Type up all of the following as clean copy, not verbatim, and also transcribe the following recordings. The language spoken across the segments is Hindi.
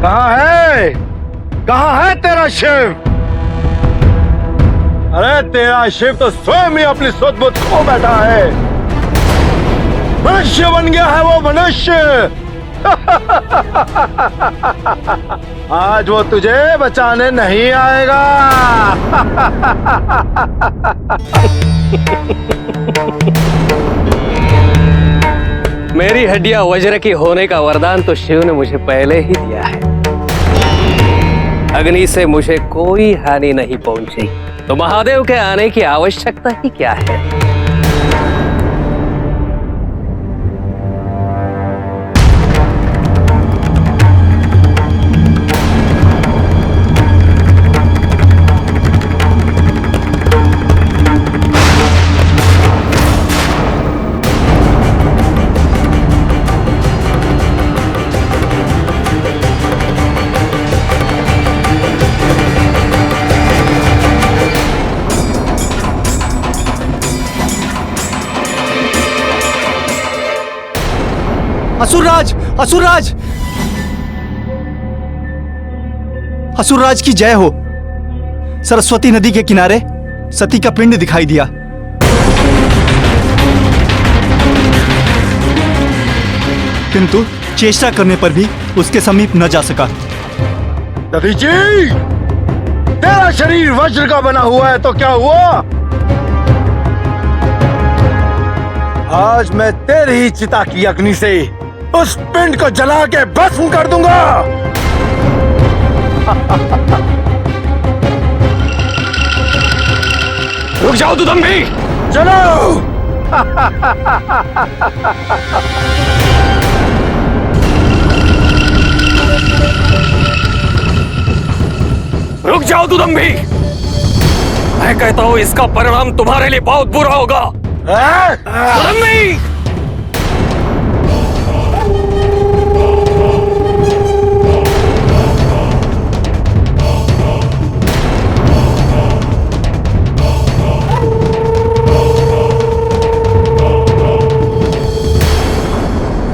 कहाँ है? कहाँ है तेरा शिव? अरे तेरा शिव तो स्वयं ही अपनी सुध बुध खो बैठा है। मनुष्य बन गया है वो मनुष्य। आज वो तुझे बचाने नहीं आएगा। मेरी हड्डियां वज्र की होने का वरदान तो शिव ने मुझे पहले ही दिया है। अग्नि से मुझे कोई हानि नहीं पहुंची, तो महादेव के आने की आवश्यकता ही क्या है? असुरराज, असुरराज, असुरराज की जय हो। सरस्वती नदी के किनारे सती का पिंड दिखाई दिया। किंतु चेष्टा करने पर भी उसके समीप न जा सका। दधी जी, तेरा शरीर वज्र का बना हुआ है तो क्या हुआ? आज मैं तेरी ही चिता की अग्नि से उस पिंड को जला के भस्म कर दूंगा। रुक जाओ दुदम्भी, चलो। रुक जाओ दुदम्भी। मैं कहता हूं इसका परिणाम तुम्हारे लिए बहुत बुरा होगा। दुदम्भी,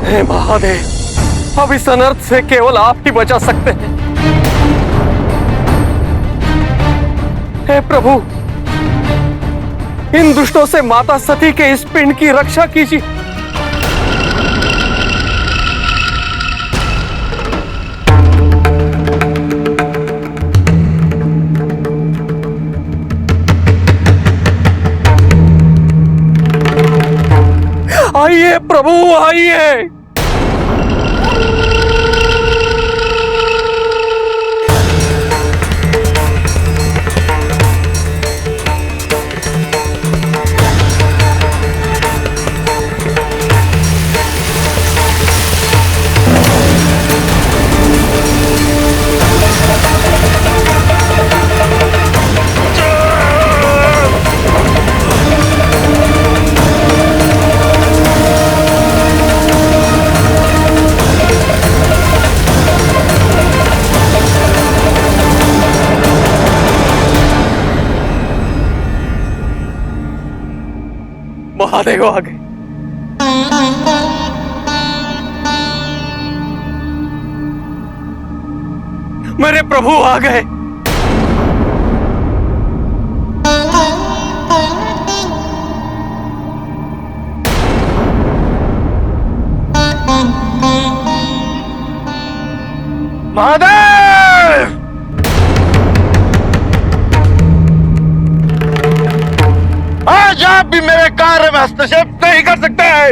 हे महादेव, अब इस अनर्थ से केवल आप ही बचा सकते हैं। हे प्रभु, इन दुष्टों से माता सती के इस पिंड की रक्षा कीजिए। आइए प्रभु, आइए। महादेव आ गए। मेरे प्रभु आ गए। महादेव, आज आप भी मेरे कार्य में हस्तक्षेप नहीं कर सकते हैं।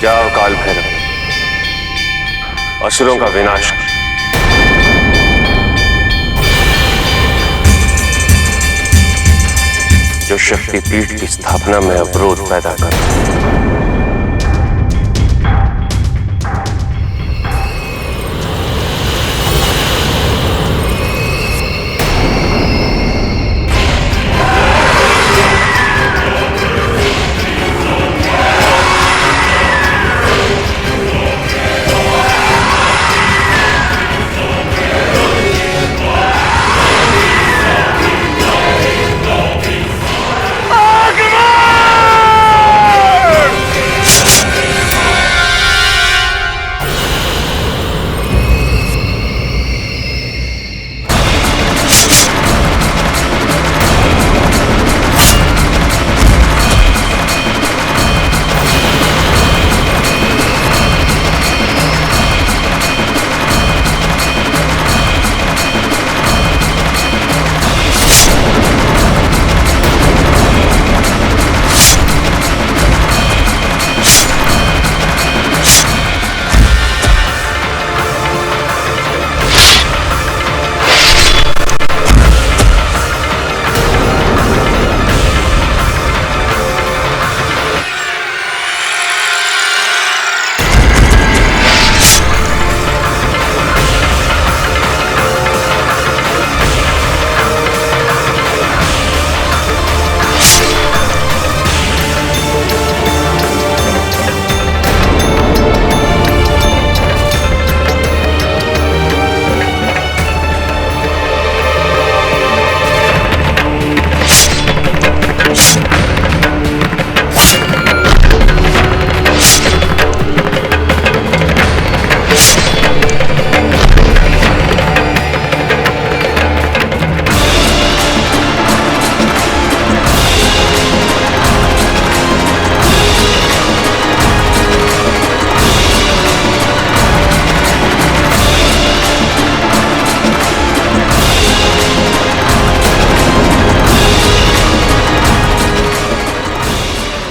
जाओ काल भैरव, असुरों का विनाश कर। जो शक्तिपीठ की स्थापना में अवरोध पैदा कर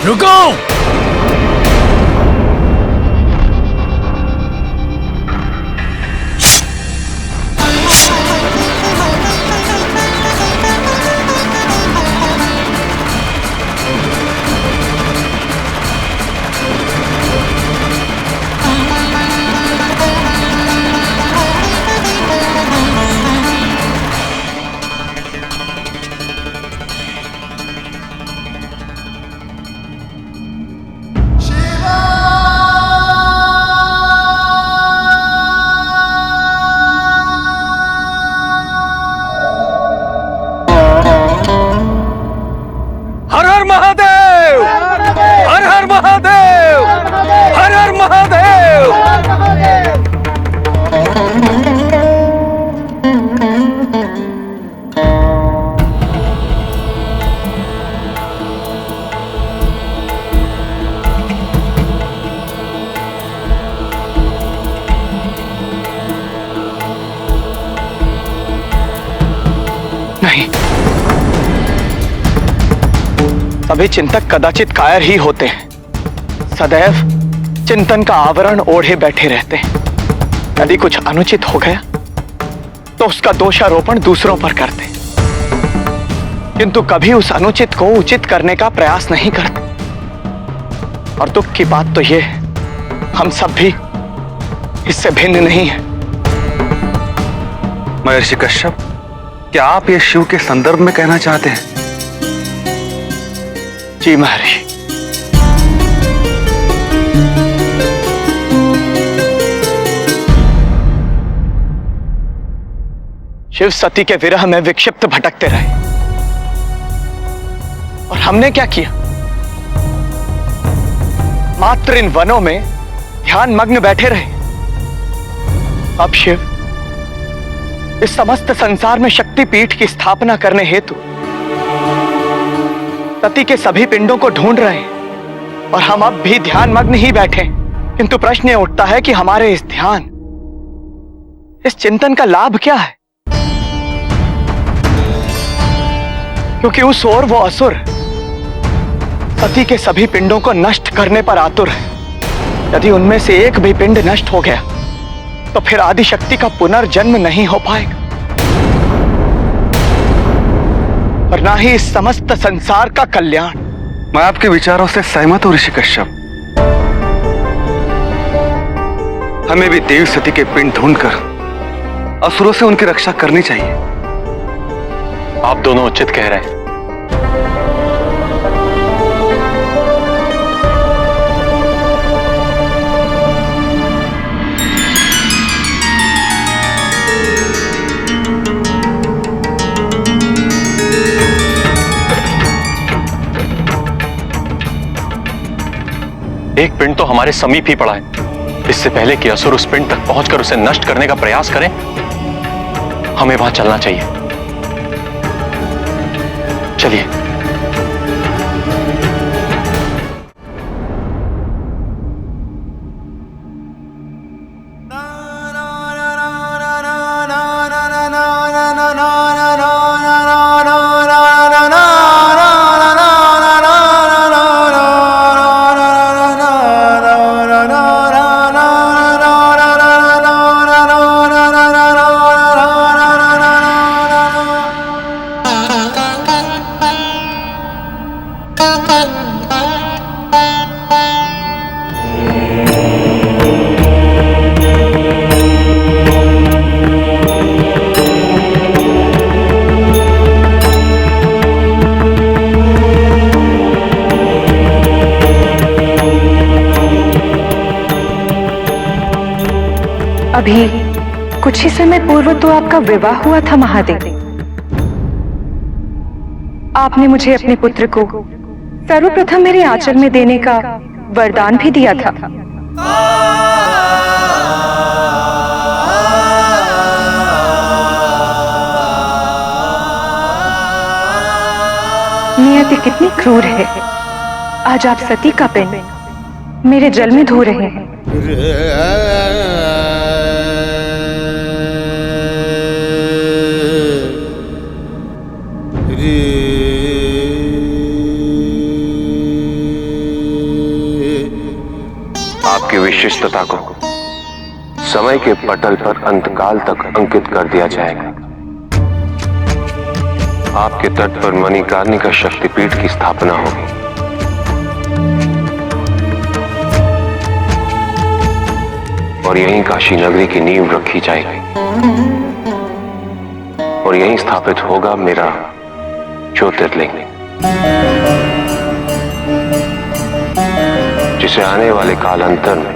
रुको! हर हर महादेव, हर हर महादेव, हर हर महादेव। नहीं, सभी चिंतक कदाचित कायर ही होते हैं, सदैव चिंतन का आवरण ओढ़े बैठे रहते हैं। यदि कुछ अनुचित हो गया तो उसका दोषारोपण दूसरों पर करते हैं, किंतु कभी उस अनुचित को उचित करने का प्रयास नहीं करते। और दुख की बात तो यह है, हम सब भी इससे भिन्न नहीं है। महर्षि कश्यप, क्या आप ये शिव के संदर्भ में कहना चाहते हैं? जी महर्षि। शिव सती के विरह में विक्षिप्त भटकते रहे, और हमने क्या किया? मात्र इन वनों में ध्यान मग्न बैठे रहे। अब शिव इस समस्त संसार में शक्तिपीठ की स्थापना करने हेतु सती के सभी पिंडों को ढूंढ रहे हैं, और हम अब भी ध्यान मग्न ही बैठे। किंतु प्रश्न ये उठता है कि हमारे इस ध्यान, इस चिंतन का लाभ क्या है? क्योंकि उस ओर वो असुर सती के सभी पिंडों को नष्ट करने पर आतुर है। यदि उनमें से एक भी पिंड नष्ट हो गया तो फिर आदिशक्ति का पुनर्जन्म नहीं हो पाएगा। और ना ही इस समस्त संसार का कल्याण। मैं आपके विचारों से सहमत हूं ऋषि कश्यप। हमें भी देवी सती के पिंड ढूंढकर असुरों से उनकी रक्षा करनी चाहिए। आप दोनों उचित कह रहे हैं। एक पिंड तो हमारे समीप ही पड़ा है। इससे पहले कि असुर उस पिंड तक पहुंचकर उसे नष्ट करने का प्रयास करें, हमें वहां चलना चाहिए। चलिए। अभी कुछ ही समय पूर्व तो आपका विवाह हुआ था महादेव। आपने मुझे अपने पुत्र को सर्वप्रथम मेरे आंचल में देने का वरदान भी दिया था। नियति कितनी क्रूर है। आज आप सती का पिंड मेरे जल में धो रहे हैं। आपकी विशिष्टता को समय के पटल पर अंतकाल तक अंकित कर दिया जाएगा। आपके तट पर मणिकर्णिका शक्तिपीठ की स्थापना होगी। और यहीं काशी नगरी की नींव रखी जाएगी। और यहीं स्थापित होगा मेरा ज्योतिर्लिंग, जिसे आने वाले कालांतर में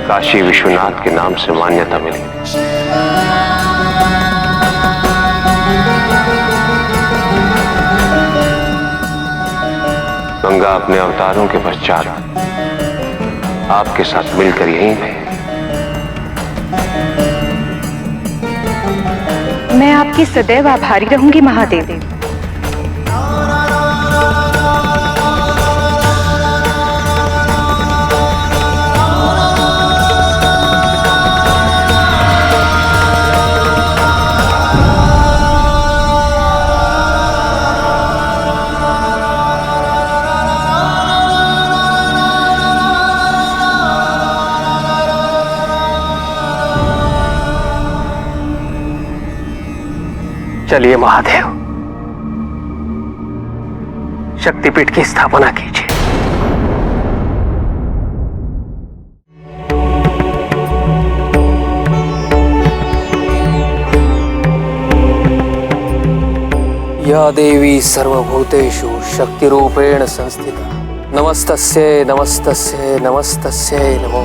काशी विश्वनाथ के नाम से मान्यता मिली। गंगा अपने अवतारों के पश्चात आपके साथ मिलकर यहीं है। मैं आपकी सदैव आभारी रहूंगी महादेव। चलिए महादेव, शक्तिपीठ की स्थापना कीजिए। या देवी सर्वभूतेषु शक्तिरूपेण संस्थिता, नमस्तस्यै नमस्तस्यै नमस्तस्यै नमो।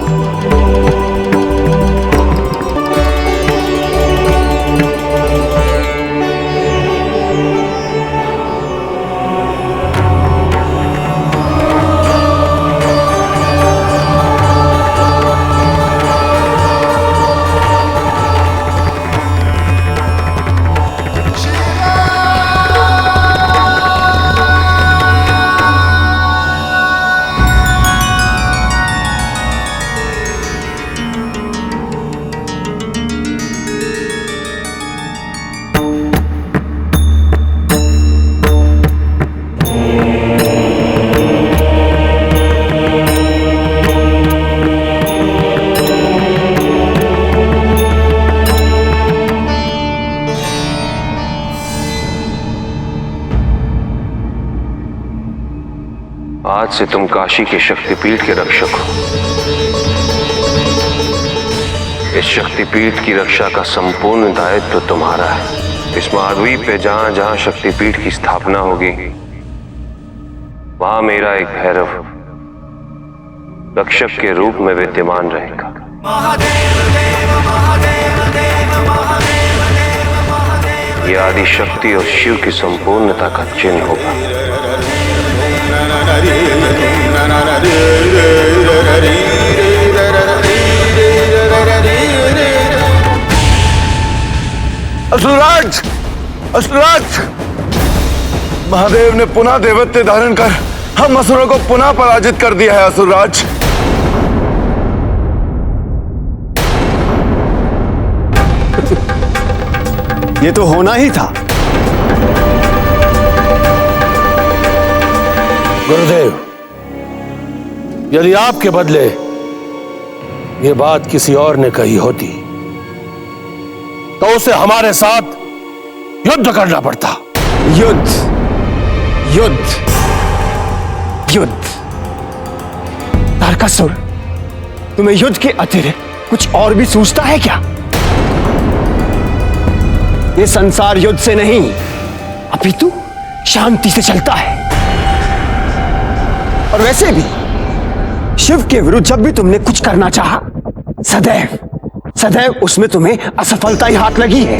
आज से तुम काशी के शक्तिपीठ के रक्षक हो। इस शक्तिपीठ की रक्षा का संपूर्ण दायित्व तुम्हारा है। इस महाद्वीप पे जहां जहां शक्तिपीठ की स्थापना होगी, वहां मेरा एक भैरव रक्षक के रूप में विद्यमान रहेगा। यह आदि शक्ति और शिव की संपूर्णता का चिन्ह होगा। असुरराज, असुरराज, महादेव ने पुनः देवत्व धारण कर हम असुरों को पुनः पराजित कर दिया है। असुरराज, ये तो होना ही था। गुरुदेव, यदि आपके बदले ये बात किसी और ने कही होती तो उसे हमारे साथ युद्ध करना पड़ता। युद्ध, युद्ध, युद्ध। तारकासुर, तुम्हें युद्ध के अतिरिक्त कुछ और भी सूझता है क्या? ये संसार युद्ध से नहीं अपितु शांति से चलता है। और वैसे भी शिव के विरुद्ध जब भी तुमने कुछ करना चाहा, सदैव सदैव उसमें तुम्हें असफलता ही हाथ लगी है।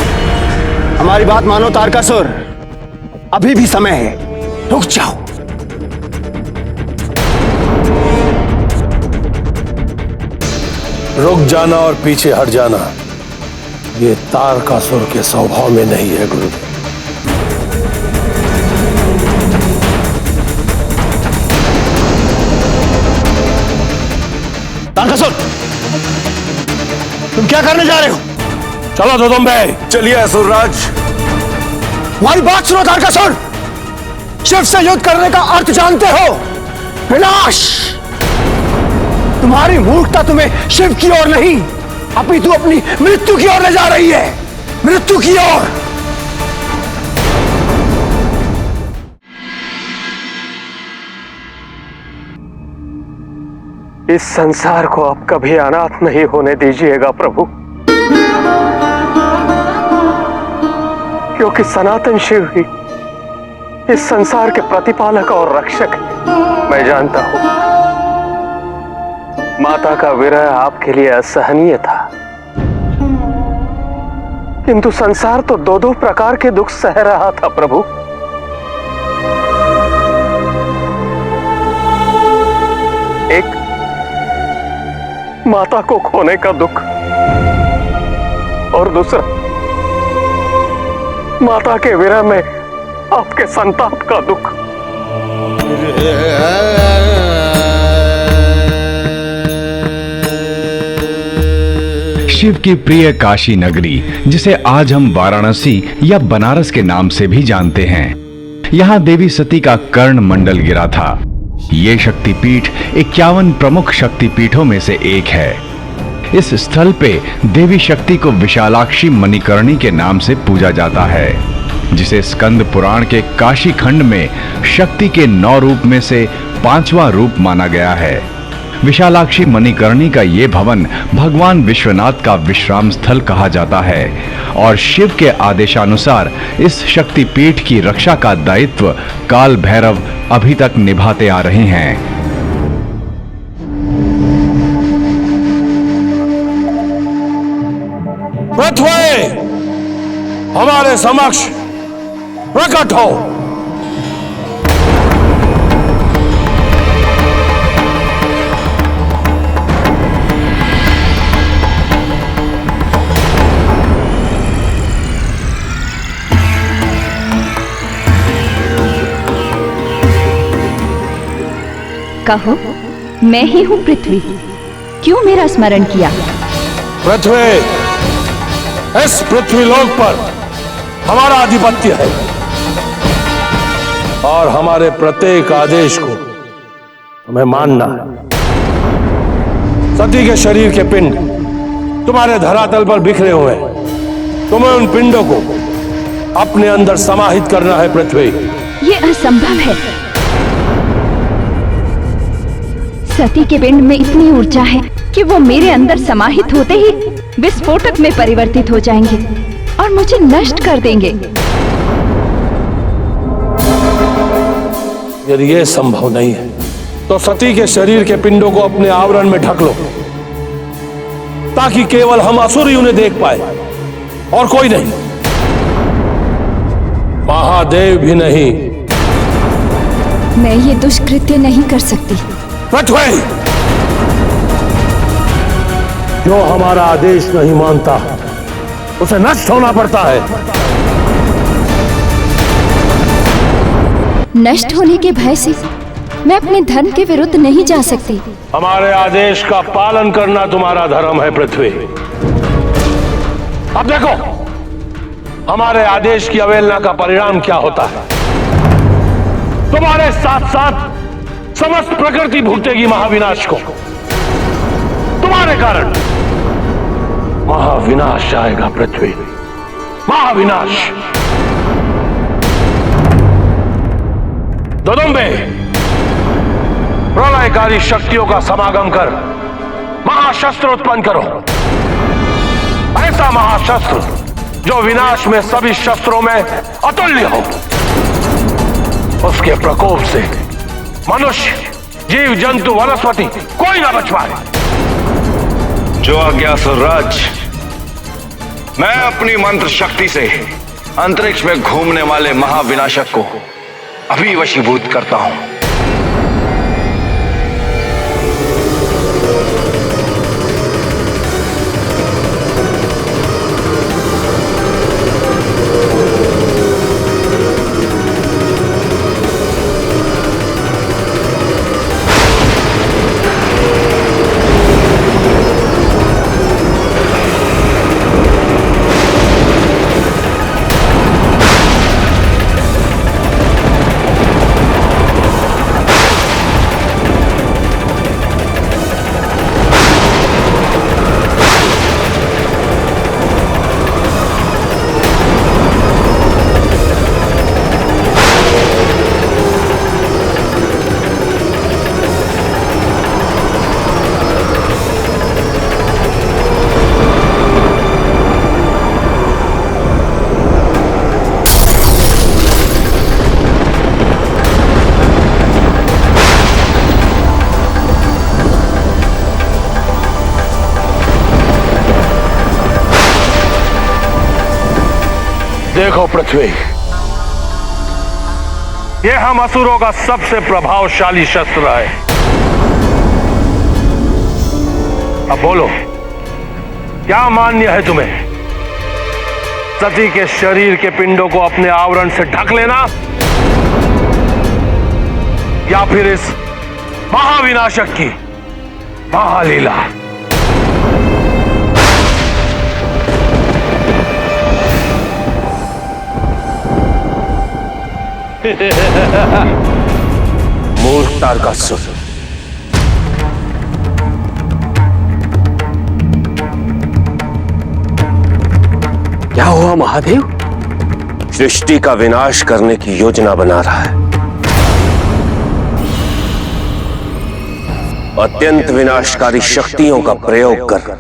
हमारी बात मानो तारकासुर, अभी भी समय है, रुक जाओ। रुक जाना और पीछे हट जाना ये तारकासुर के स्वभाव में नहीं है गुरुदेव। तारकासुर, तुम क्या करने जा रहे हो? चलो दुदुम्बे, चलिए असुरराज। हमारी बात सुनो तारकासुर, शिव से युद्ध करने का अर्थ जानते हो? विनाश। तुम्हारी मूर्खता तुम्हें शिव की ओर नहीं अपितु अपनी मृत्यु की ओर ले जा रही है, मृत्यु की ओर। इस संसार को आप कभी अनाथ नहीं होने दीजिएगा प्रभु, क्योंकि सनातन शिव ही इस संसार के प्रतिपालक और रक्षक है। मैं जानता हूं माता का विरह आपके लिए असहनीय था, किंतु संसार तो दो दो प्रकार के दुख सह रहा था प्रभु। एक माता को खोने का दुख और दूसरा माता के विरह में आपके संताप का दुख। शिव की प्रिय काशी नगरी, जिसे आज हम वाराणसी या बनारस के नाम से भी जानते हैं, यहाँ देवी सती का कर्ण मंडल गिरा था। ये शक्तिपीठ 51 प्रमुख शक्तिपीठों में से एक है। इस स्थल पे देवी शक्ति को विशालाक्षी मणिकर्णी के नाम से पूजा जाता है, जिसे स्कंद पुराण के काशी खंड में शक्ति के 9 रूप में से 5वां रूप माना गया है। विशालाक्षी मणिकर्णी का ये भवन भगवान विश्वनाथ का विश्राम स्थल कहा जाता है और शिव के आदेशानुसार इस शक्तिपीठ की रक्षा का दायित्व काल भैरव अभी तक निभाते आ रहे हैं। पृथ्वी, हमारे समक्ष प्रकट हो। कहो, मैं ही हूँ पृथ्वी, क्यों मेरा स्मरण किया? पृथ्वी, इस पृथ्वीलोक पर हमारा आधिपत्य है और हमारे प्रत्येक आदेश को तुम्हें मानना है। सती के शरीर के पिंड तुम्हारे धरातल पर बिखरे हुए हैं। तुम्हें उन पिंडों को अपने अंदर समाहित करना है पृथ्वी। ये असंभव है। सती के पिंड में इतनी ऊर्जा है कि वो मेरे अंदर समाहित होते ही विस्फोटक में परिवर्तित हो जाएंगे और मुझे नष्ट कर देंगे। यदि यह संभव नहीं है तो सती के शरीर के पिंडों को अपने आवरण में ढक लो, ताकि केवल हम असुर ही उन्हें देख पाए और कोई नहीं। महादेव भी नहीं। मैं ये दुष्कृत्य नहीं कर सकती। पृथ्वी, जो हमारा आदेश नहीं मानता उसे नष्ट होना पड़ता है। नष्ट होने के भय से मैं अपने धर्म के विरुद्ध नहीं जा सकती। हमारे आदेश का पालन करना तुम्हारा धर्म है पृथ्वी। अब देखो हमारे आदेश की अवहेलना का परिणाम क्या होता है। तुम्हारे साथ साथ समस्त प्रकृति भुगतेगी महाविनाश को। तुम्हारे कारण महाविनाश आएगा पृथ्वी, महाविनाश। दुदुम्बे, प्रलयकारी शक्तियों का समागम कर महाशस्त्र उत्पन्न करो। ऐसा महाशस्त्र जो विनाश में सभी शस्त्रों में अतुल्य हो। उसके प्रकोप से मनुष्य, जीव जंतु, वनस्पति कोई ना बच पाए। जो आज्ञा असुरराज। मैं अपनी मंत्र शक्ति से अंतरिक्ष में घूमने वाले महाविनाशक को अभी वशीभूत करता हूं। देखो पृथ्वी, यह हम असुरों का सबसे प्रभावशाली शस्त्र है। अब बोलो, क्या मान्य है तुम्हें? सती के शरीर के पिंडों को अपने आवरण से ढक लेना, या फिर इस महाविनाशक की महालीला? मूर्ख तारकासुर, क्या हुआ महादेव? सृष्टि का विनाश करने की योजना बना रहा है। अत्यंत विनाशकारी शक्तियों का प्रयोग कर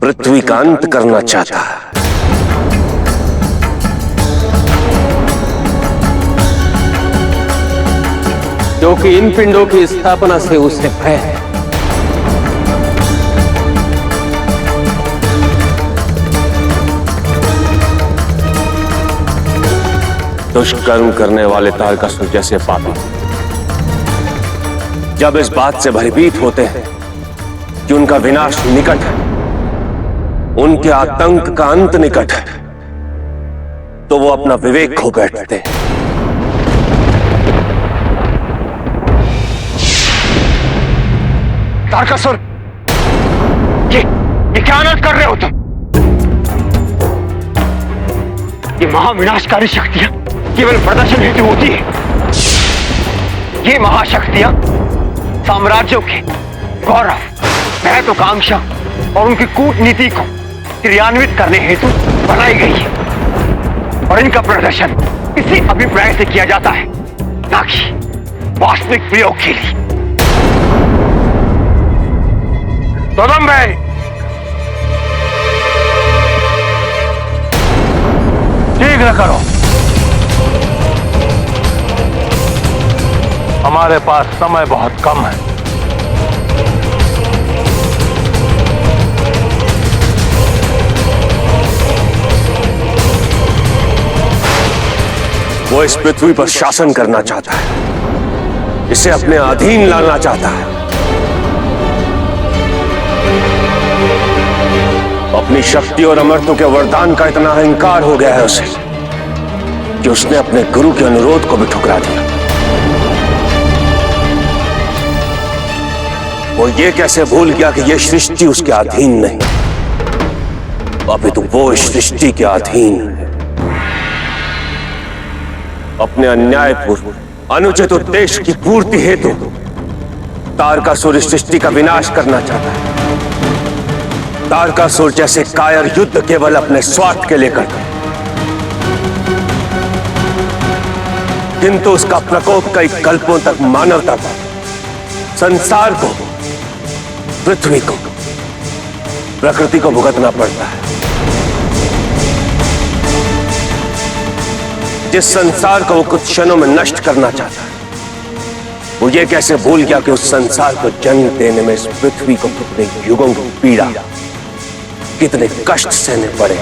पृथ्वी का अंत करना चाहता है। क्योंकि इन पिंडों की स्थापना से उसे भय है। दुष्कर्म करने वाले तारकासुर जैसे पापी जब इस बात से भयभीत होते हैं कि उनका विनाश निकट है, उनके आतंक का अंत निकट है, तो वो अपना विवेक खो बैठते हैं। तारकासुर, ये क्या अनर्थ कर रहे हो तुम? ये महाविनाशकारी शक्तियां केवल प्रदर्शन हेतु होती है। ये महाशक्तियां साम्राज्यों के गौरव, महत्वाकांक्षा और उनकी कूटनीति को क्रियान्वित करने हेतु बनाई गई है, और इनका प्रदर्शन इसी अभिप्राय से किया जाता है, ना कि वास्तविक प्रयोग के लिए। दोदम भाई, शीघ्र करो। हमारे पास समय बहुत कम है। वो इस पृथ्वी पर शासन करना चाहता है, इसे अपने अधीन लाना चाहता है। अपनी शक्ति और अमरत्व के वरदान का इतना अहंकार हो गया है उसे कि उसने अपने गुरु के अनुरोध को भी ठुकरा दिया। वो ये कैसे भूल गया कि यह सृष्टि उसके अधीन नहीं, अभी तो वो इस सृष्टि के अधीन है। अपने अन्यायपूर्ण अनुचित उद्देश्य की पूर्ति हेतु तारकासुर इस सृष्टि का विनाश करना चाहता है। तारकासुर जैसे कायर युद्ध केवल अपने स्वार्थ के लिए करता है, किंतु उसका प्रकोप कई कल्पों तक मानवता को, संसार को, पृथ्वी को, प्रकृति को भुगतना पड़ता है। जिस संसार को वो कुछ क्षणों में नष्ट करना चाहता है, वो ये कैसे भूल गया कि उस संसार को जन्म देने में इस पृथ्वी को कितने युगों की पीड़ा, कितने कष्ट सहने पड़े।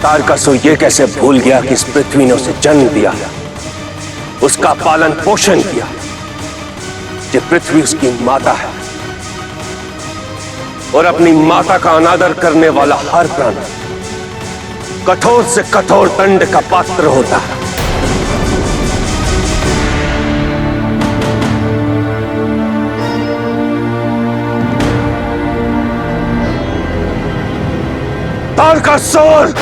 तारकासुर ये कैसे भूल गया कि इस पृथ्वी ने उसे जन्म दिया, उसका पालन पोषण किया। ये पृथ्वी उसकी माता है और अपनी माता का अनादर करने वाला हर प्राणी कठोर से कठोर दंड का पात्र होता है। तारकासुर!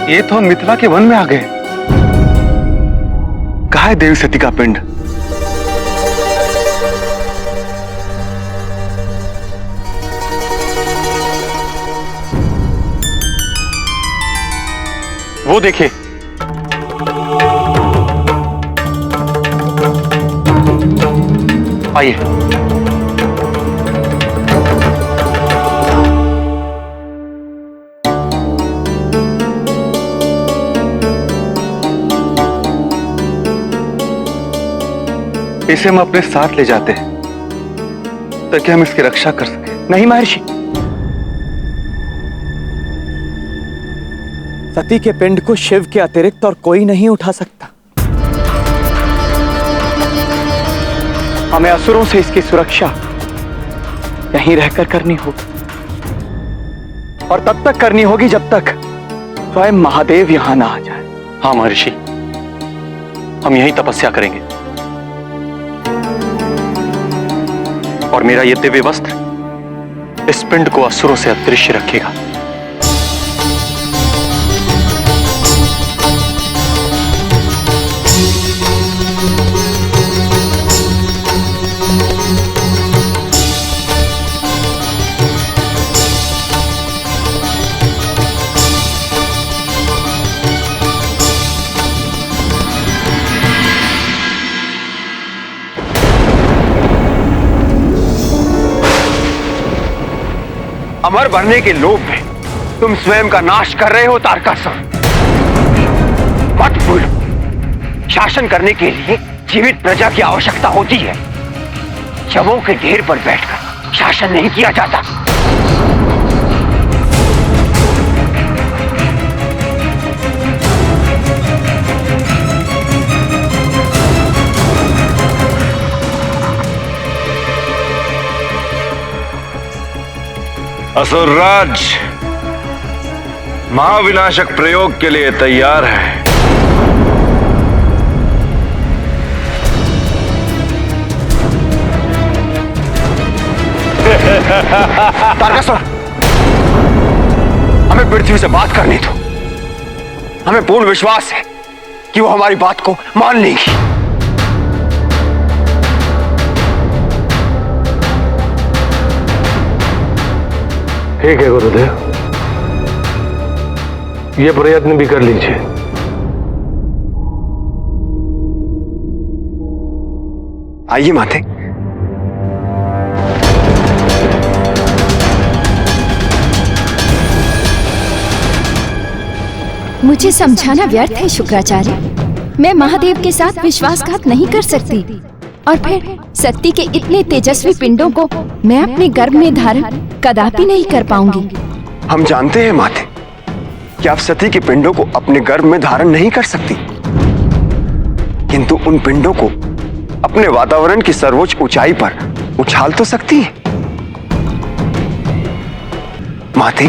ये तो हम मिथिला के वन में आ गए। कहाँ है देवी सती का पिंड? वो देखिए, आइए। इसे हम अपने साथ ले जाते हैं ताकि हम इसकी रक्षा कर सकें। नहीं महर्षि, सती के पिंड को शिव के अतिरिक्त और कोई नहीं उठा सकता। हमें असुरों से इसकी सुरक्षा यहीं रहकर करनी होगी, और तब तक करनी होगी जब तक स्वयं महादेव यहां ना आ जाए। हाँ महर्षि, हम यहीं तपस्या करेंगे और मेरा ये दिव्य वस्त्र इस पिंड को असुरों से अदृश्य रखेगा। अमर बनने के लोभ में तुम स्वयं का नाश कर रहे हो तारकासुर। मत भूलो, शासन करने के लिए जीवित प्रजा की आवश्यकता होती है। शवों के ढेर पर बैठकर शासन नहीं किया जाता। असुरराज महाविनाशक प्रयोग के लिए तैयार है। तारकासुर, हमें पृथ्वी से बात करनी दो। हमें पूर्ण विश्वास है कि वो हमारी बात को मान लेगी। ठीक है गुरुदेव, ये प्रयत्न भी कर लीजिए। आइए माते। मुझे समझाना व्यर्थ है शुक्राचार्य। मैं महादेव के साथ विश्वासघात नहीं कर सकती, और फिर सती के इतने तेजस्वी पिंडों को मैं अपने गर्भ में धारण कदापि नहीं कर पाऊंगी। हम जानते हैं माते कि आप सती के पिंडों को अपने गर्भ में धारण नहीं कर सकती, किंतु उन पिंडों को अपने वातावरण की सर्वोच्च ऊंचाई पर उछाल तो सकती है। माते,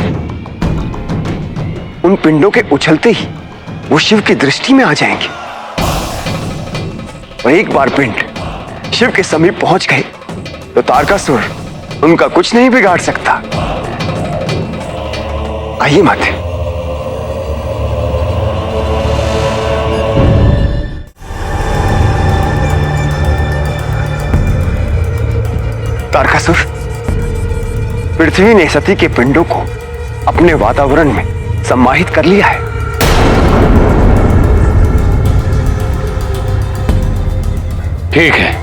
उन पिंडों के उछलते ही वो शिव की दृष्टि में आ जाएंगे, और एक बार पिंड शिव के समीप पहुंच गए तो तारकासुर उनका कुछ नहीं बिगाड़ सकता। आइए माते। तारकासुर, पृथ्वी ने सती के पिंडों को अपने वातावरण में सम्माहित कर लिया है। ठीक है,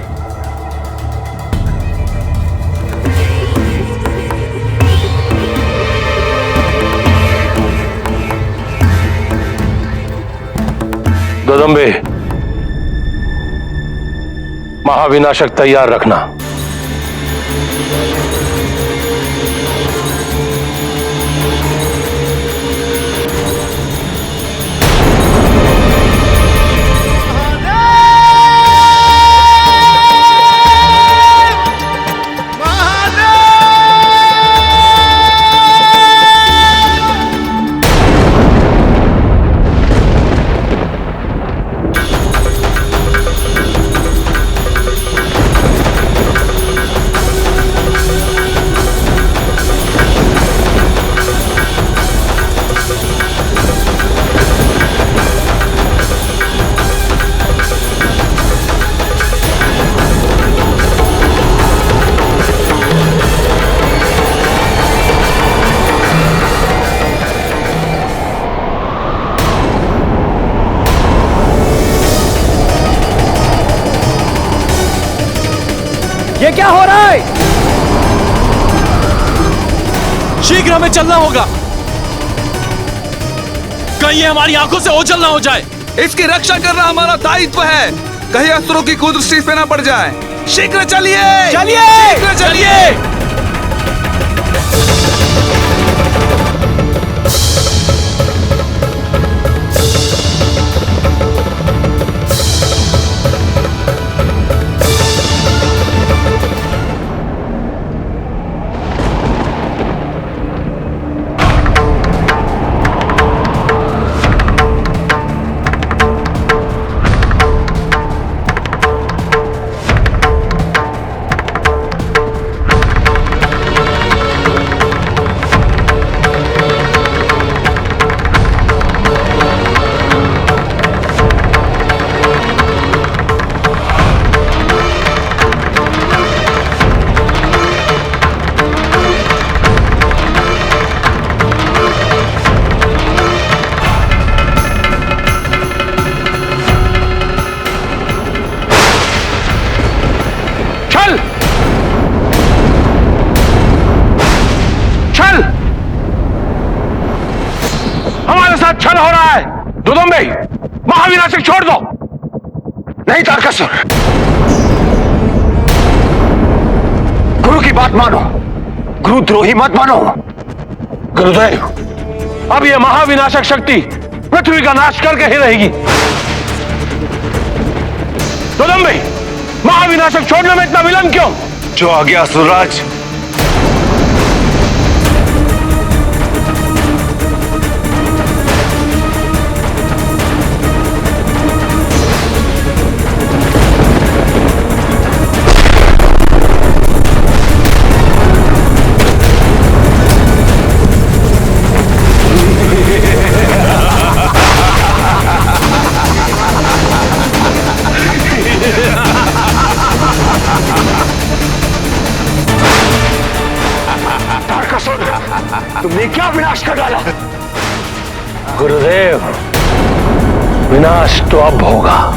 दुदुम्बे, महाविनाशक तैयार रखना। ये क्या हो रहा है? शीघ्र हमें चलना होगा, कहीं ये हमारी आंखों से ओझल ना हो जाए। इसकी रक्षा करना हमारा दायित्व है, कहीं असुरों की कुदृष्टि पे ना पड़ जाए। शीघ्र चलिए, चलिए, शीघ्र चलिए। छल हो रहा है। दुदुम्बे, महाविनाशक छोड़ दो। नहीं तारकासुर, गुरु की बात मानो, गुरुद्रोही मत बनो। गुरुदेव, अब यह महाविनाशक शक्ति पृथ्वी का नाश करके ही रहेगी। दुदुम्बे, महाविनाशक छोड़ने में इतना विलंब क्यों? जो आ गया असुरराज, तुमने क्या विनाश कर डाला? गुरुदेव, विनाश तो अब होगा।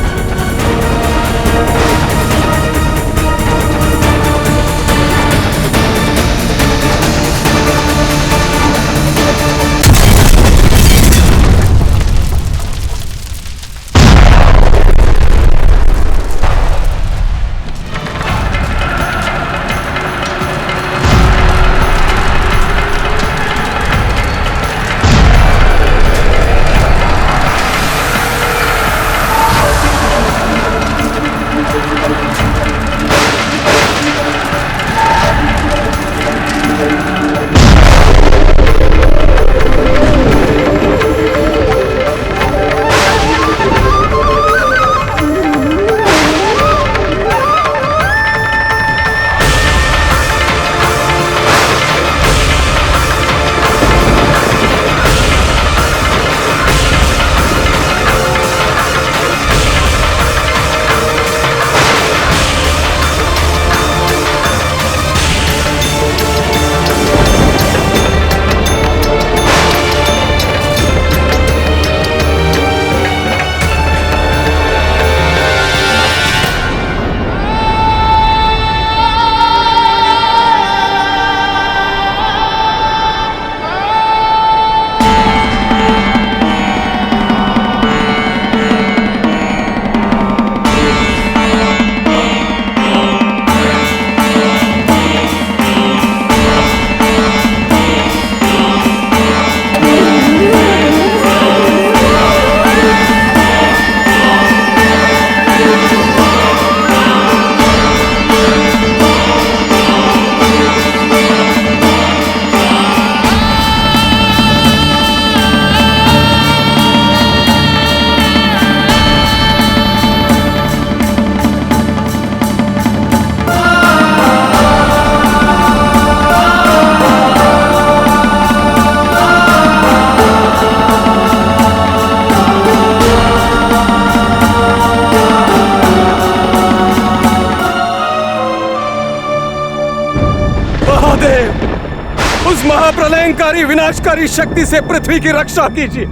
उस महाप्रलयंकारी विनाशकारी शक्ति से पृथ्वी की रक्षा कीजिए।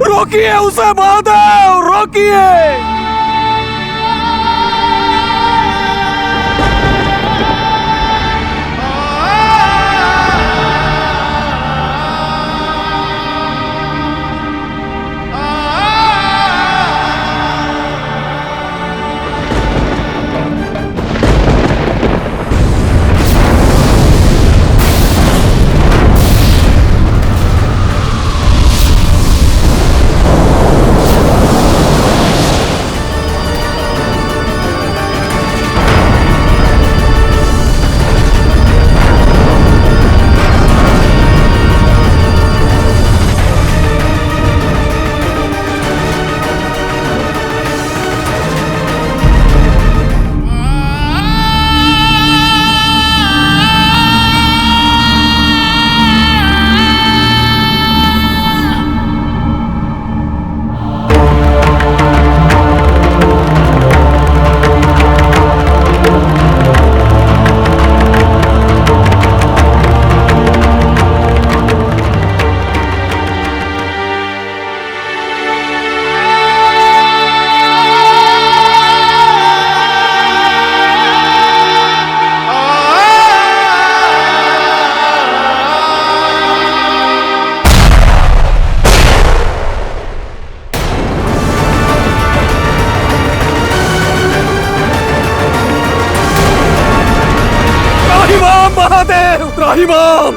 रोकिए उसे महादेव, रोकिए। महादेव, त्राहिमाम!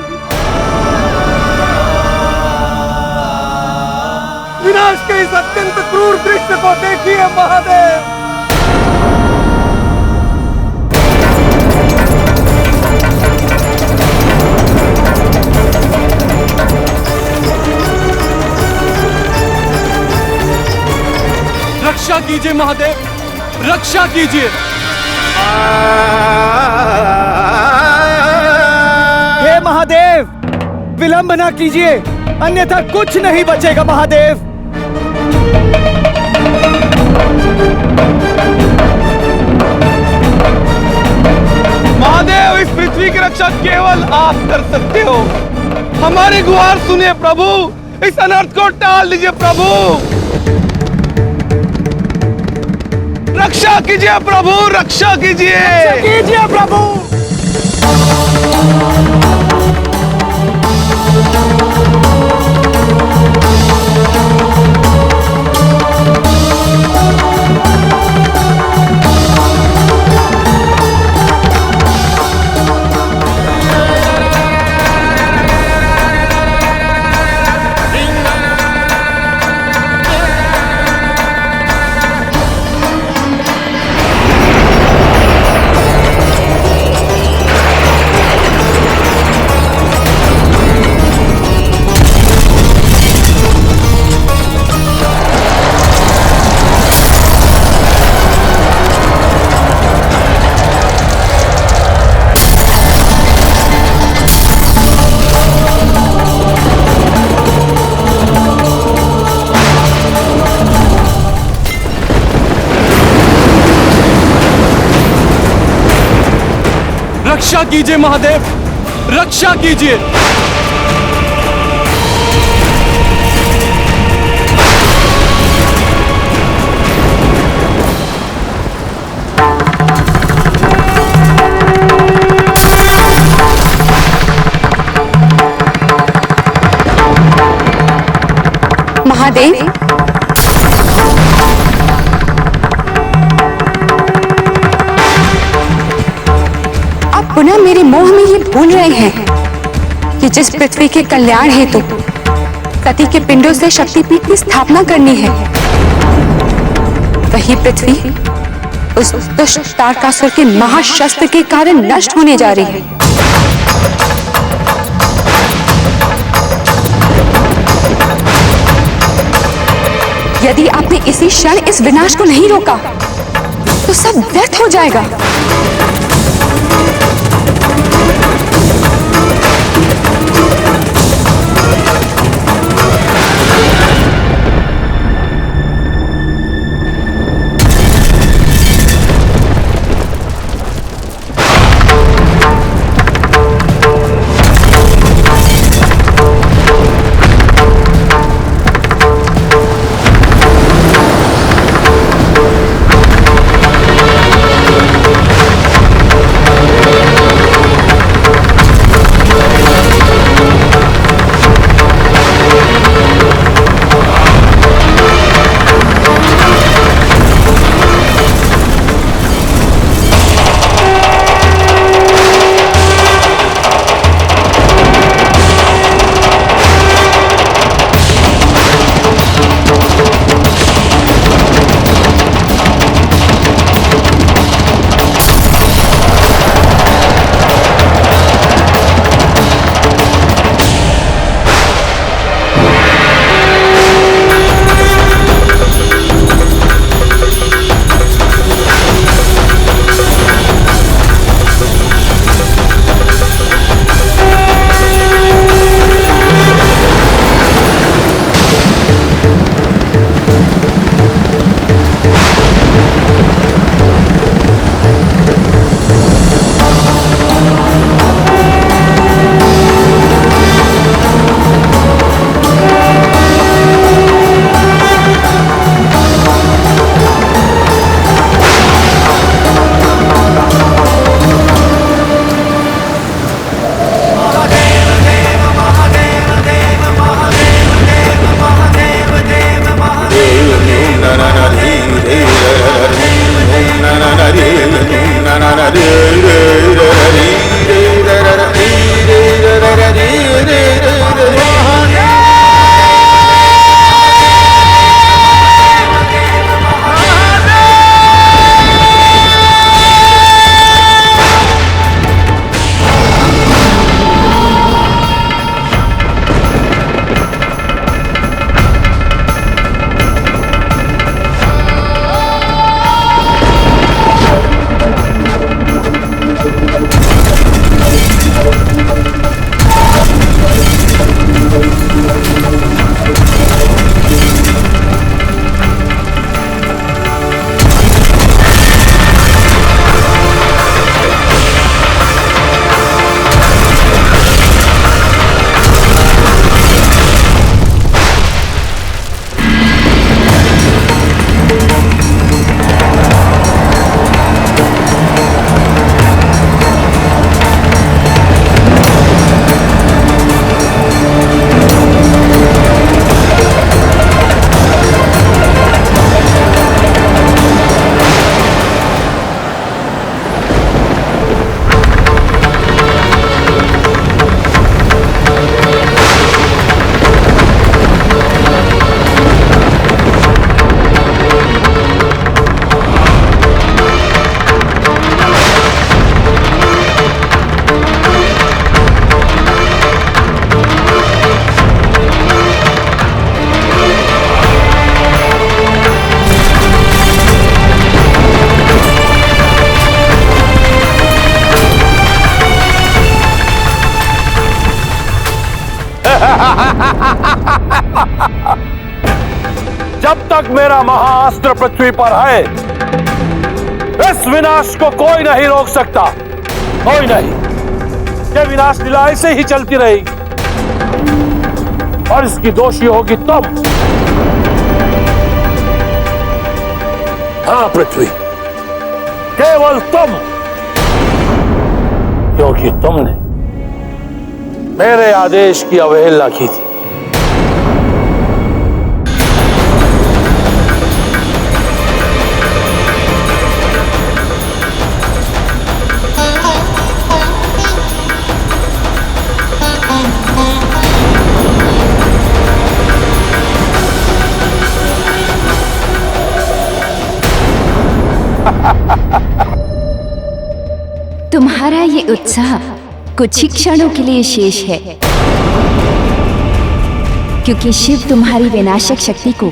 विनाश के इस अत्यंत क्रूर दृश्य को देखिए महादेव। रक्षा कीजिए महादेव, रक्षा कीजिए। हे महादेव, विलंब न कीजिए, अन्यथा कुछ नहीं बचेगा महादेव। महादेव! रक्षा केवल आप कर सकते हो। हमारी गुहार सुनिए प्रभु, इस अनर्थ को टाल दीजिए प्रभु। रक्षा कीजिए प्रभु, रक्षा कीजिए, कीजिए प्रभु। रक्षा कीजिए महादेव, रक्षा कीजिए। महादेव, पुनः मेरे मोह में ये भूल रहे हैं कि जिस पृथ्वी के कल्याण हेतु सती के पिंडों से शक्तिपीठ की स्थापना करनी है, वही पृथ्वी उस दुष्ट तारकासुर के महाशस्त्र के कारण नष्ट होने जा रही है। यदि आपने इसी क्षण इस विनाश को नहीं रोका तो सब व्यर्थ हो जाएगा। जब तक मेरा महाअस्त्र पृथ्वी पर है, इस विनाश को कोई नहीं रोक सकता, कोई नहीं। ये विनाश लीला ऐसे ही चलती रहेगी और इसकी दोषी होगी तुम। हाँ पृथ्वी, केवल तुम, क्योंकि तुमने मेरे आदेश की अवहेलना की थी। तुम्हारा ये उत्साह कुछ ही क्षणों के लिए शेष है, क्योंकि शिव तुम्हारी विनाशक शक्ति को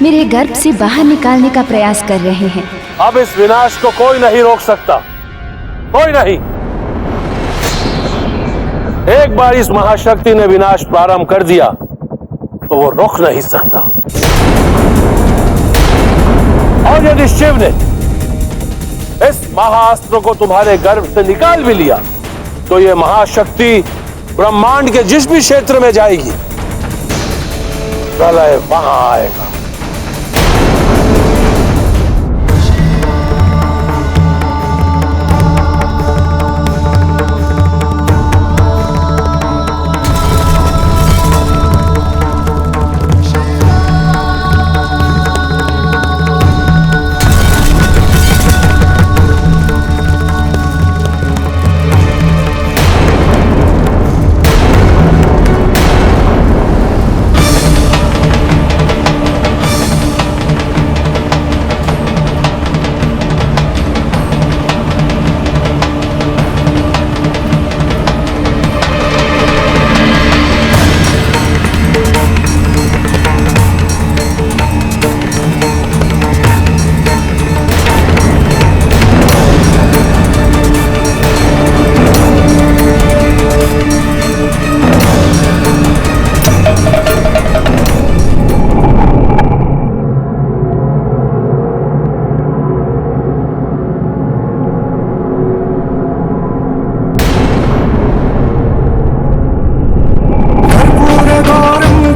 मेरे गर्भ से बाहर निकालने का प्रयास कर रहे हैं। अब इस विनाश को कोई नहीं रोक सकता, कोई नहीं। एक बार इस महाशक्ति ने विनाश प्रारंभ कर दिया तो वो रोक नहीं सकता। और यदि शिव ने इस महाअस्त्र को तुम्हारे गर्भ से निकाल भी लिया तो ये महाशक्ति ब्रह्मांड के जिस भी क्षेत्र में जाएगी, प्रलय वहां आएगा।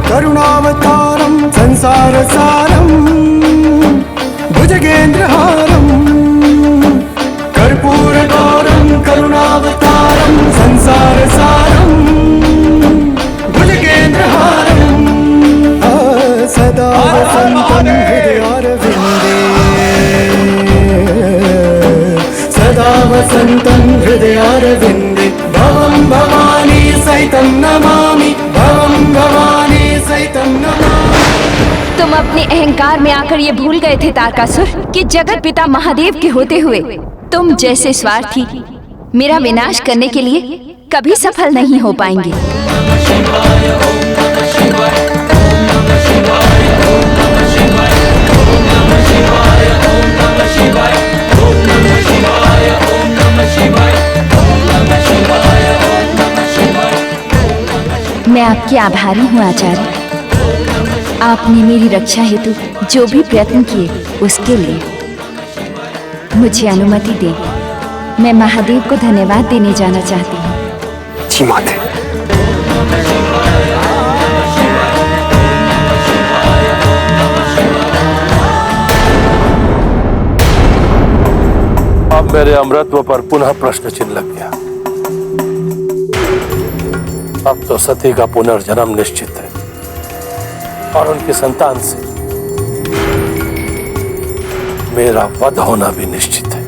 करुणावतारं संसारसारं भुजगेन्द्रहारं कर्पूरगौरं करुणावतारं संसारसारं भुजगेन्द्रहारं सदा वसन्तं हृदयारविन्दे सदा वसन्तं हृदयारविन्दे भवं भवानी सहितं नमामि भवं भवानी सहितं नमामि। तुम अपने अहंकार में आकर ये भूल गए थे तारकासुर कि जगत पिता महादेव के होते हुए तुम जैसे स्वार्थी मेरा विनाश करने के लिए कभी सफल नहीं हो पाएंगे। मैं आपकी आभारी हूँ आचार्य। आपने मेरी रक्षा हेतु जो भी प्रयत्न किए उसके लिए मुझे अनुमति दें। मैं महादेव को धन्यवाद देने जाना चाहती हूँ। जी माते। अब मेरे अमृतत्व पर पुनः प्रश्न चिन्ह लग गया। अब तो सती का पुनर्जन्म निश्चित है और उनकी संतान से मेरा वध होना भी निश्चित है।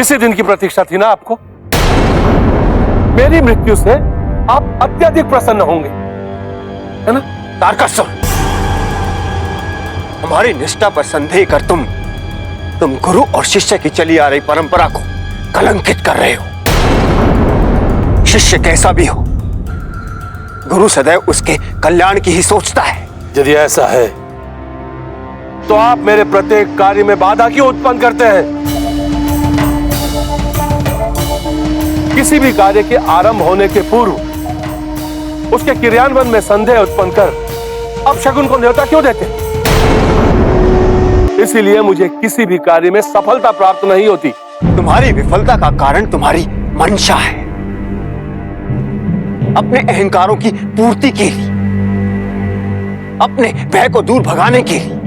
इसी दिन की प्रतीक्षा थी ना आपको? मेरी मृत्यु से आप अत्यधिक प्रसन्न होंगे, है ना? तारकासुर, हमारी निष्ठा पर संदेह कर तुम गुरु और शिष्य की चली आ रही परंपरा को कलंकित कर रहे हो। शिष्य कैसा भी हो, गुरु सदैव उसके कल्याण की ही सोचता है। यदि ऐसा है तो आप मेरे प्रत्येक कार्य में बाधा क्यों उत्पन्न करते हैं? किसी भी कार्य के आरंभ होने के पूर्व उसके क्रियान्वयन में संदेह उत्पन्न कर अपशकुन को न्योता क्यों देते? इसीलिए मुझे किसी भी कार्य में सफलता प्राप्त नहीं होती। तुम्हारी विफलता का कारण तुम्हारी मंशा है, अपने अहंकारों की पूर्ति के लिए, अपने भय को दूर भगाने के लिए,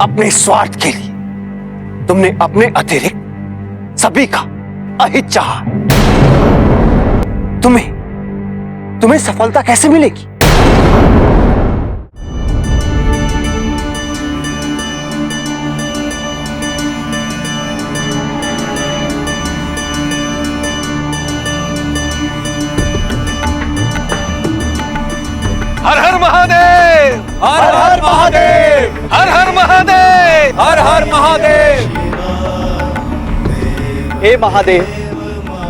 अपने स्वार्थ के लिए तुमने अपने अतिरिक्त सभी का अहित चाहा। तुम्हें सफलता कैसे मिलेगी? हर हर महादेव, हर हर महादेव, हर हर महादेव, हर हर महादेव। हे महादेव,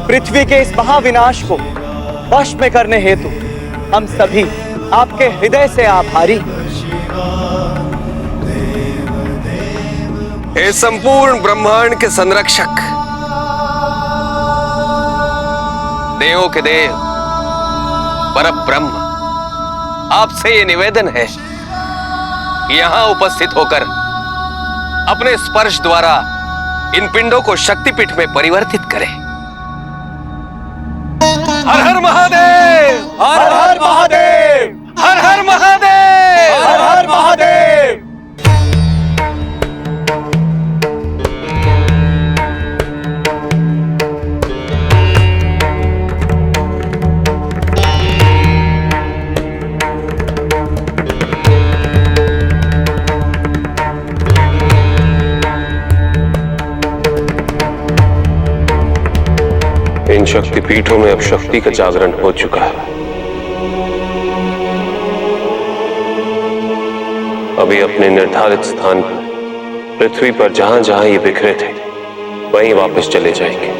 पृथ्वी के इस महाविनाश को वश में करने हेतु हम सभी आपके हृदय से आभारी। हे संपूर्ण ब्रह्मांड के संरक्षक, देवों के देव, परब्रह्म, आपसे ये निवेदन है कि यहां उपस्थित होकर अपने स्पर्श द्वारा इन पिंडों को शक्तिपीठ में परिवर्तित करें। हर हर महादेव, हर हर महादेव, हर हर महादेव, हर हर महादेव। इन शक्तिपीठों में अब शक्ति का जागरण हो चुका है। अभी अपने निर्धारित स्थान पर पृथ्वी पर जहां जहां ये बिखरे थे वहीं वापस चले जाएंगे।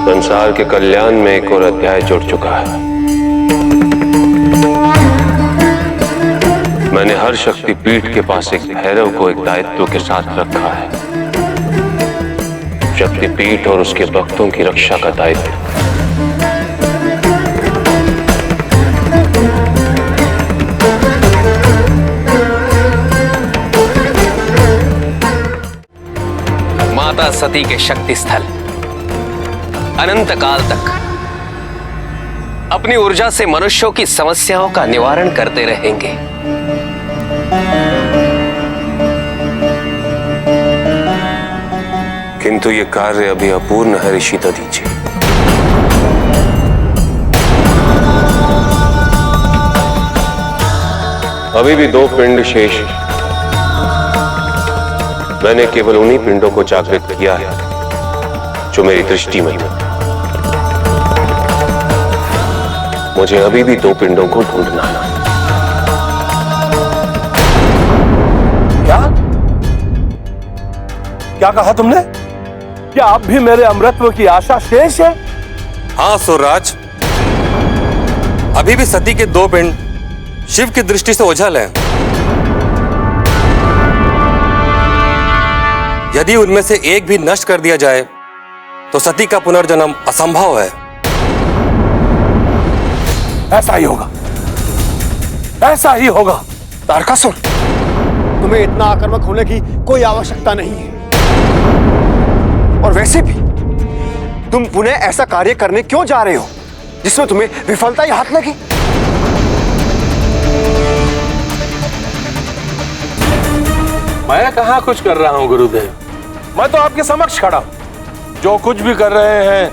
संसार के कल्याण में एक और अध्याय जुड़ चुका है। मैंने हर शक्तिपीठ के पास एक भैरव को एक दायित्व के साथ रखा है, शक्तिपीठ और उसके भक्तों की रक्षा का दायित्व। माता सती के शक्ति स्थल अनंत काल तक अपनी ऊर्जा से मनुष्यों की समस्याओं का निवारण करते रहेंगे। किंतु ये कार्य अभी अपूर्ण है ऋषि दधीचि। अभी भी 2 पिंड शेष। मैंने केवल उन्हीं पिंडों को जागृत किया है जो मेरी दृष्टि में है। मुझे अभी भी 2 पिंडों को ढूंढना है। क्या कहा तुमने? क्या अब भी मेरे अमृतत्व की आशा शेष है? हाँ सूर्यराज, अभी भी सती के 2 पिंड शिव की दृष्टि से ओझल हैं। यदि उनमें से एक भी नष्ट कर दिया जाए तो सती का पुनर्जन्म असंभव है। ऐसा ही होगा, ऐसा ही होगा। तारकासुर, तुम्हें इतना आक्रामक होने की कोई आवश्यकता नहीं है। और वैसे भी तुम पुनः ऐसा कार्य करने क्यों जा रहे हो जिसमें तुम्हें विफलता ही हाथ लगी? मैं कहां कुछ कर रहा हूं गुरुदेव, मैं तो आपके समक्ष खड़ा हूं। जो कुछ भी कर रहे हैं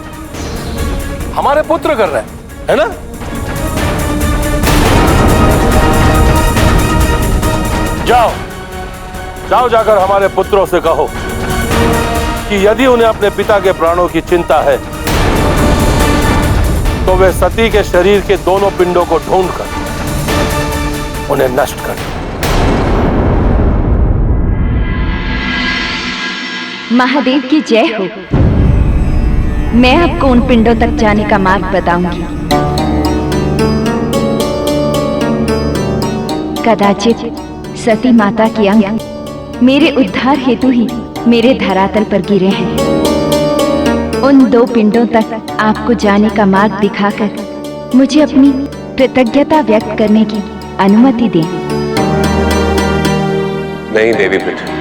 हमारे पुत्र कर रहे हैं, है ना? जाओ जाओ, जाकर हमारे पुत्रों से कहो कि यदि उन्हें अपने पिता के प्राणों की चिंता है तो वे सती के शरीर के दोनों पिंडों को ढूंढकर उन्हें नष्ट कर दें। महादेव की जय हो। मैं आपको उन पिंडों तक जाने का मार्ग बताऊंगी। कदाचित सती माता की अंग मेरे उद्धार हेतु ही मेरे धरातल पर गिरे हैं। उन 2 पिंडों तक आपको जाने का मार्ग दिखाकर मुझे अपनी कृतज्ञता व्यक्त करने की अनुमति दें। नहीं देवी पृथ्वी,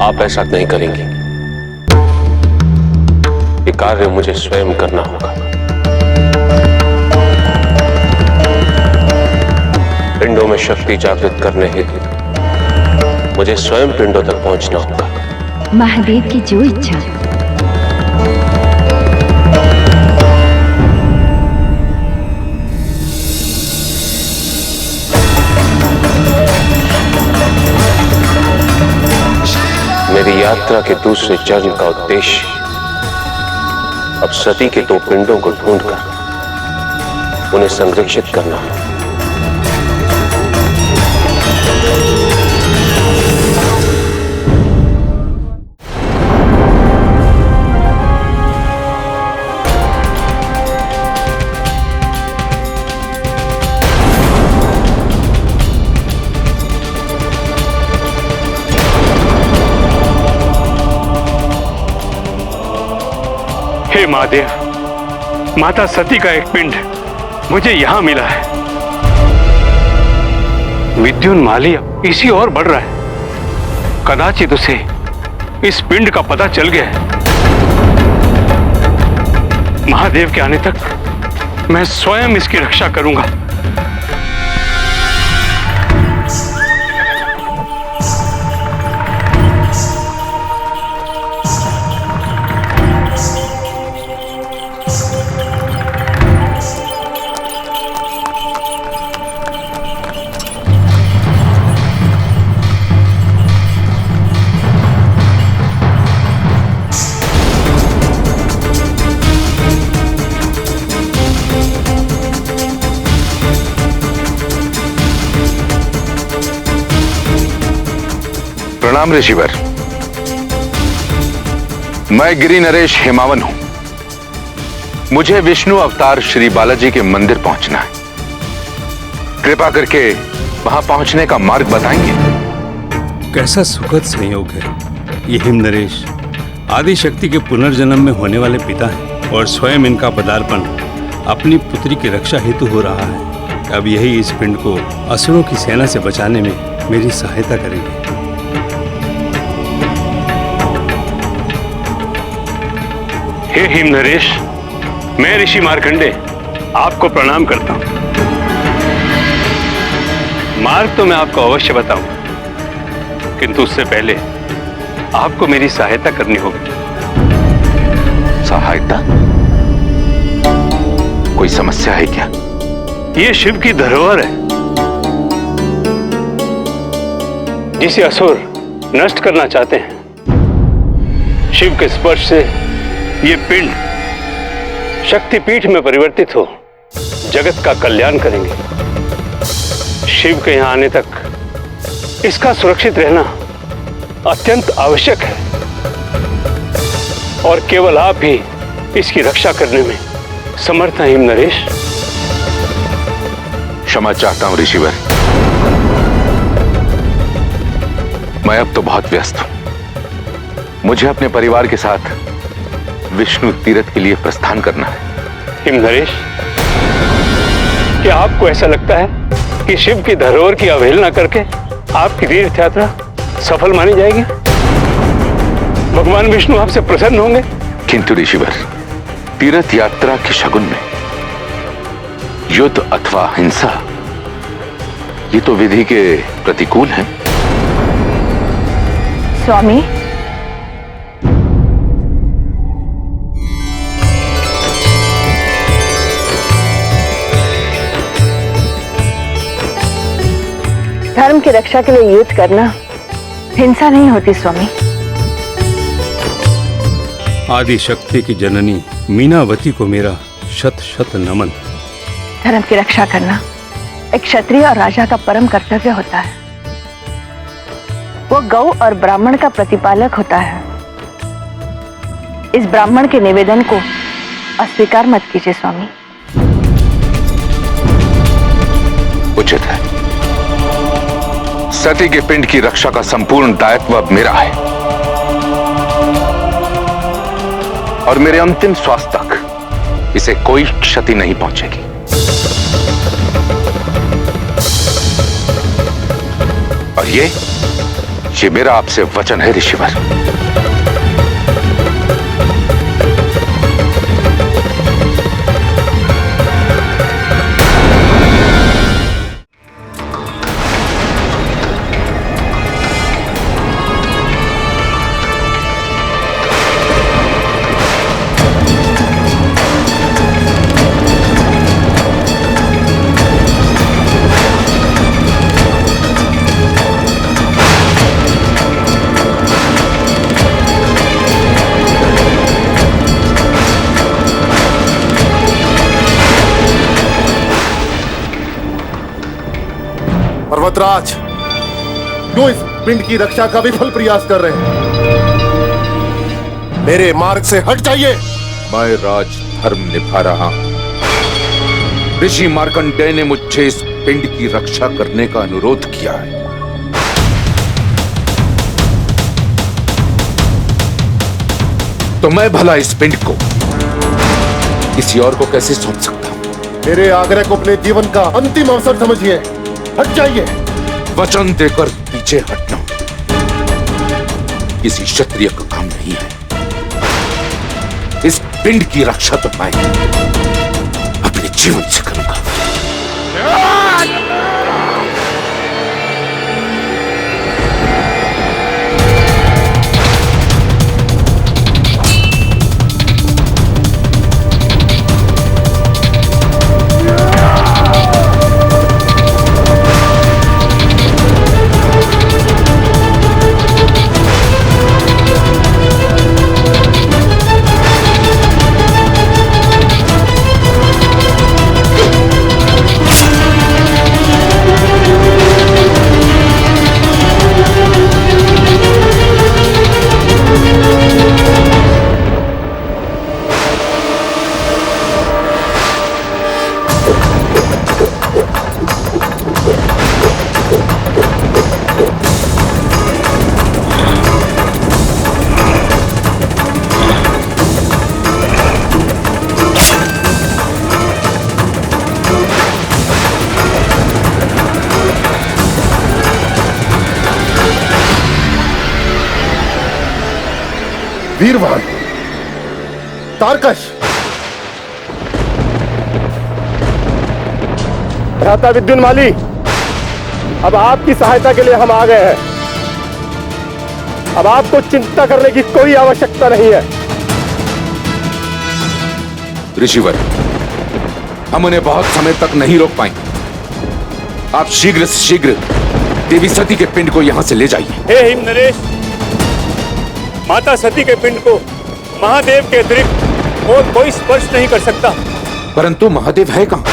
आप ऐसा नहीं करेंगे। ये कार्य मुझे स्वयं करना होगा। पिंडों में शक्ति जागृत करने हेतु मुझे स्वयं पिंडों तक पहुंचना होगा। महादेव की जो इच्छा। मेरी यात्रा के दूसरे चरण का उद्देश्य अब सती के 2 पिंडों को ढूंढकर उन्हें संरक्षित करना है। हे महादेव, माता सती का एक पिंड मुझे यहां मिला है। विद्युन्माली इसी ओर बढ़ रहा है। कदाचित उसे इस पिंड का पता चल गया है। महादेव के आने तक मैं स्वयं इसकी रक्षा करूंगा। प्रणाम ऋषिवर। मैं गिरि नरेश हेमावन हूं। मुझे विष्णु अवतार श्री बालाजी के मंदिर पहुंचना है। कृपा करके वहां पहुंचने का मार्ग बताएंगे? कैसा सुखद संयोग है। ये हिम नरेश आदि शक्ति के पुनर्जन्म में होने वाले पिता हैं और स्वयं इनका पदार्पण अपनी पुत्री की रक्षा हेतु हो रहा है। अब यही इस पिंड को असुरों की सेना से बचाने में मेरी सहायता करेंगे। हे हिम नरेश, मैं ऋषि मार्कंडे आपको प्रणाम करता हूं। मार्ग तो मैं आपको अवश्य बताऊंगा, किंतु उससे पहले आपको मेरी सहायता करनी होगी। सहायता? कोई समस्या है क्या? ये शिव की धरोहर है जिसे असुर नष्ट करना चाहते हैं। शिव के स्पर्श से ये पिंड शक्तिपीठ में परिवर्तित हो जगत का कल्याण करेंगे। शिव के यहां आने तक इसका सुरक्षित रहना अत्यंत आवश्यक है और केवल आप ही इसकी रक्षा करने में समर्थ हैं हिम नरेश। क्षमा चाहता हूं ऋषिवर, मैं अब तो बहुत व्यस्त हूं। मुझे अपने परिवार के साथ विष्णु तीर्थ के लिए प्रस्थान करना है। हिमनरेश, क्या आपको ऐसा लगता है कि शिव की धरोहर की अवहेलना करके आपकी तीर्थ यात्रा सफल मानी जाएगी? भगवान विष्णु आपसे प्रसन्न होंगे? किंतु ऋषिवर, तीर्थ यात्रा के शगुन में युद्ध अथवा हिंसा, ये तो विधि के प्रतिकूल है। स्वामी, धर्म की रक्षा के लिए युद्ध करना हिंसा नहीं होती स्वामी। आदि शक्ति की जननी मीनावती को मेरा शत शत नमन। धर्म की रक्षा करना एक क्षत्रिय और राजा का परम कर्तव्य होता है। वो गौ और ब्राह्मण का प्रतिपालक होता है। इस ब्राह्मण के निवेदन को अस्वीकार मत कीजिए स्वामी। उचित है। सती के पिंड की रक्षा का संपूर्ण दायित्व अब मेरा है और मेरे अंतिम श्वास तक इसे कोई क्षति नहीं पहुंचेगी। और ये मेरा आपसे वचन है ऋषिवर। पर्वतराज, क्यों इस पिंड की रक्षा का विफल प्रयास कर रहे हैं? मेरे मार्ग से हट जाइए। मैं राज धर्म निभा रहा हूं। ऋषि मार्कंडेय ने मुझसे इस पिंड की रक्षा करने का अनुरोध किया है। तो मैं भला इस पिंड को किसी और को कैसे सौंप सकता हूं? मेरे आग्रह को अपने जीवन का अंतिम अवसर समझिए। हट जाइए। वचन देकर पीछे हटना किसी क्षत्रिय का काम नहीं है। इस पिंड की रक्षा तो मैं अपने जीवन से करूंगा। वीरवान, तारकश, भ्राता विद्युन्माली, अब आपकी सहायता के लिए हम आ गए हैं। अब आपको चिंता करने की कोई आवश्यकता नहीं है। ऋषिवर, हम उन्हें बहुत समय तक नहीं रोक पाएंगे। आप शीघ्र से शीघ्र देवी सती के पिंड को यहां से ले जाइए। हे हिमनरेश, माता सती के पिंड को महादेव के अतिरिक्त और कोई स्पर्श नहीं कर सकता। परंतु महादेव है कहां?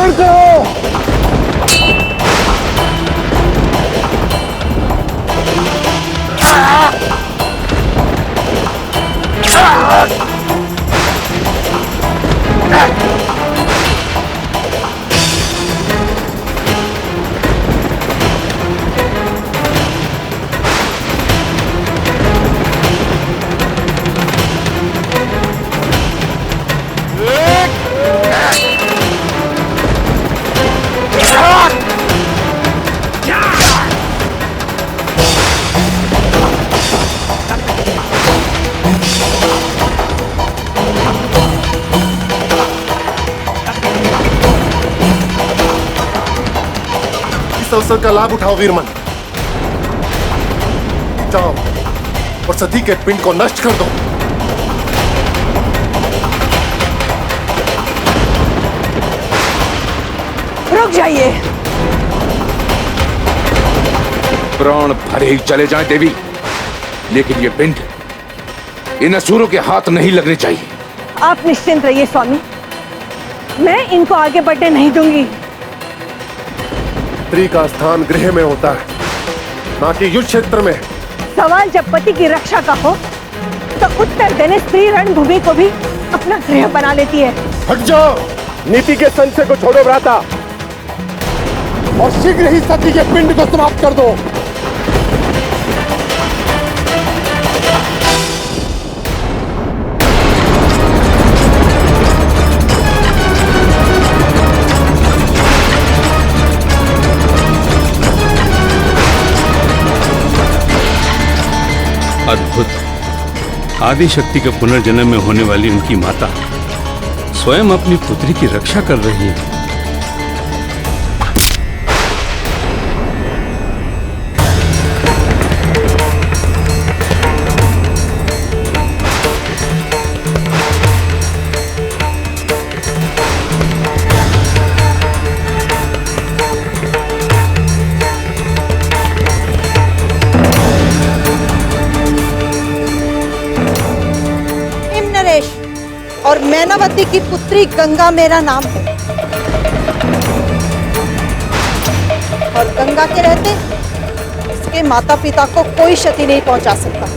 आक्रमण करो। इस अवसर का लाभ उठाओ वीरमन। जाओ और सती के पिंड को नष्ट कर दो। रुक जाइए। प्राण भरे ही चले जाएं देवी, लेकिन ये पिंड इन असुरों के हाथ नहीं लगने चाहिए। आप निश्चिंत रहिए स्वामी, मैं इनको आगे बढ़ने नहीं दूंगी। स्त्री का स्थान गृह में होता है, ना कि युद्ध क्षेत्र में। सवाल जब पति की रक्षा का हो तो उत्तर देने स्त्री रणभूमि को भी अपना गृह बना लेती है। हट जाओ, नीति के संशय को छोड़ो भ्राता, और शीघ्र ही सती के पिंड को समाप्त कर दो। अद्भुत। आदि शक्ति के पुनर्जन्म में होने वाली उनकी माता स्वयं अपनी पुत्री की रक्षा कर रही है। और मैनावती की पुत्री गंगा मेरा नाम है, और गंगा के रहते इसके माता पिता को कोई क्षति नहीं पहुंचा सकता।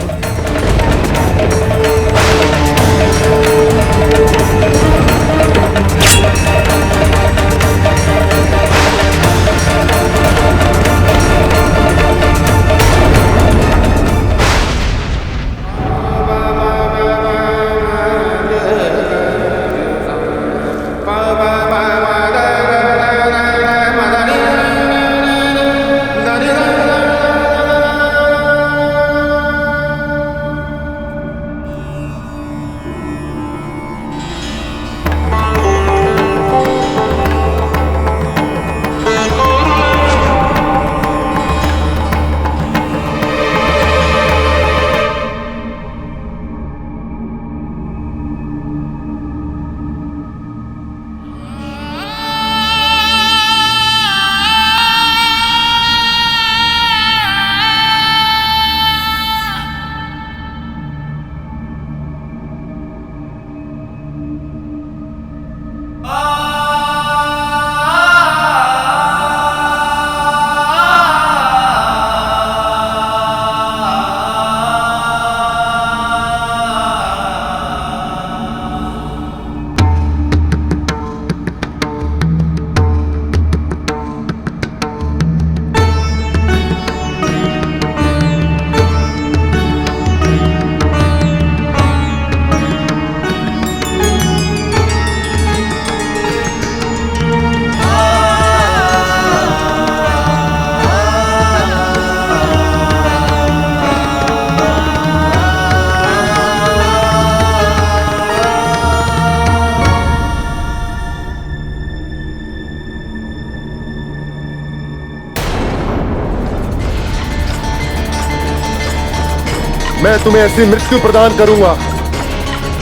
मैं तुम्हें ऐसी मृत्यु प्रदान करूंगा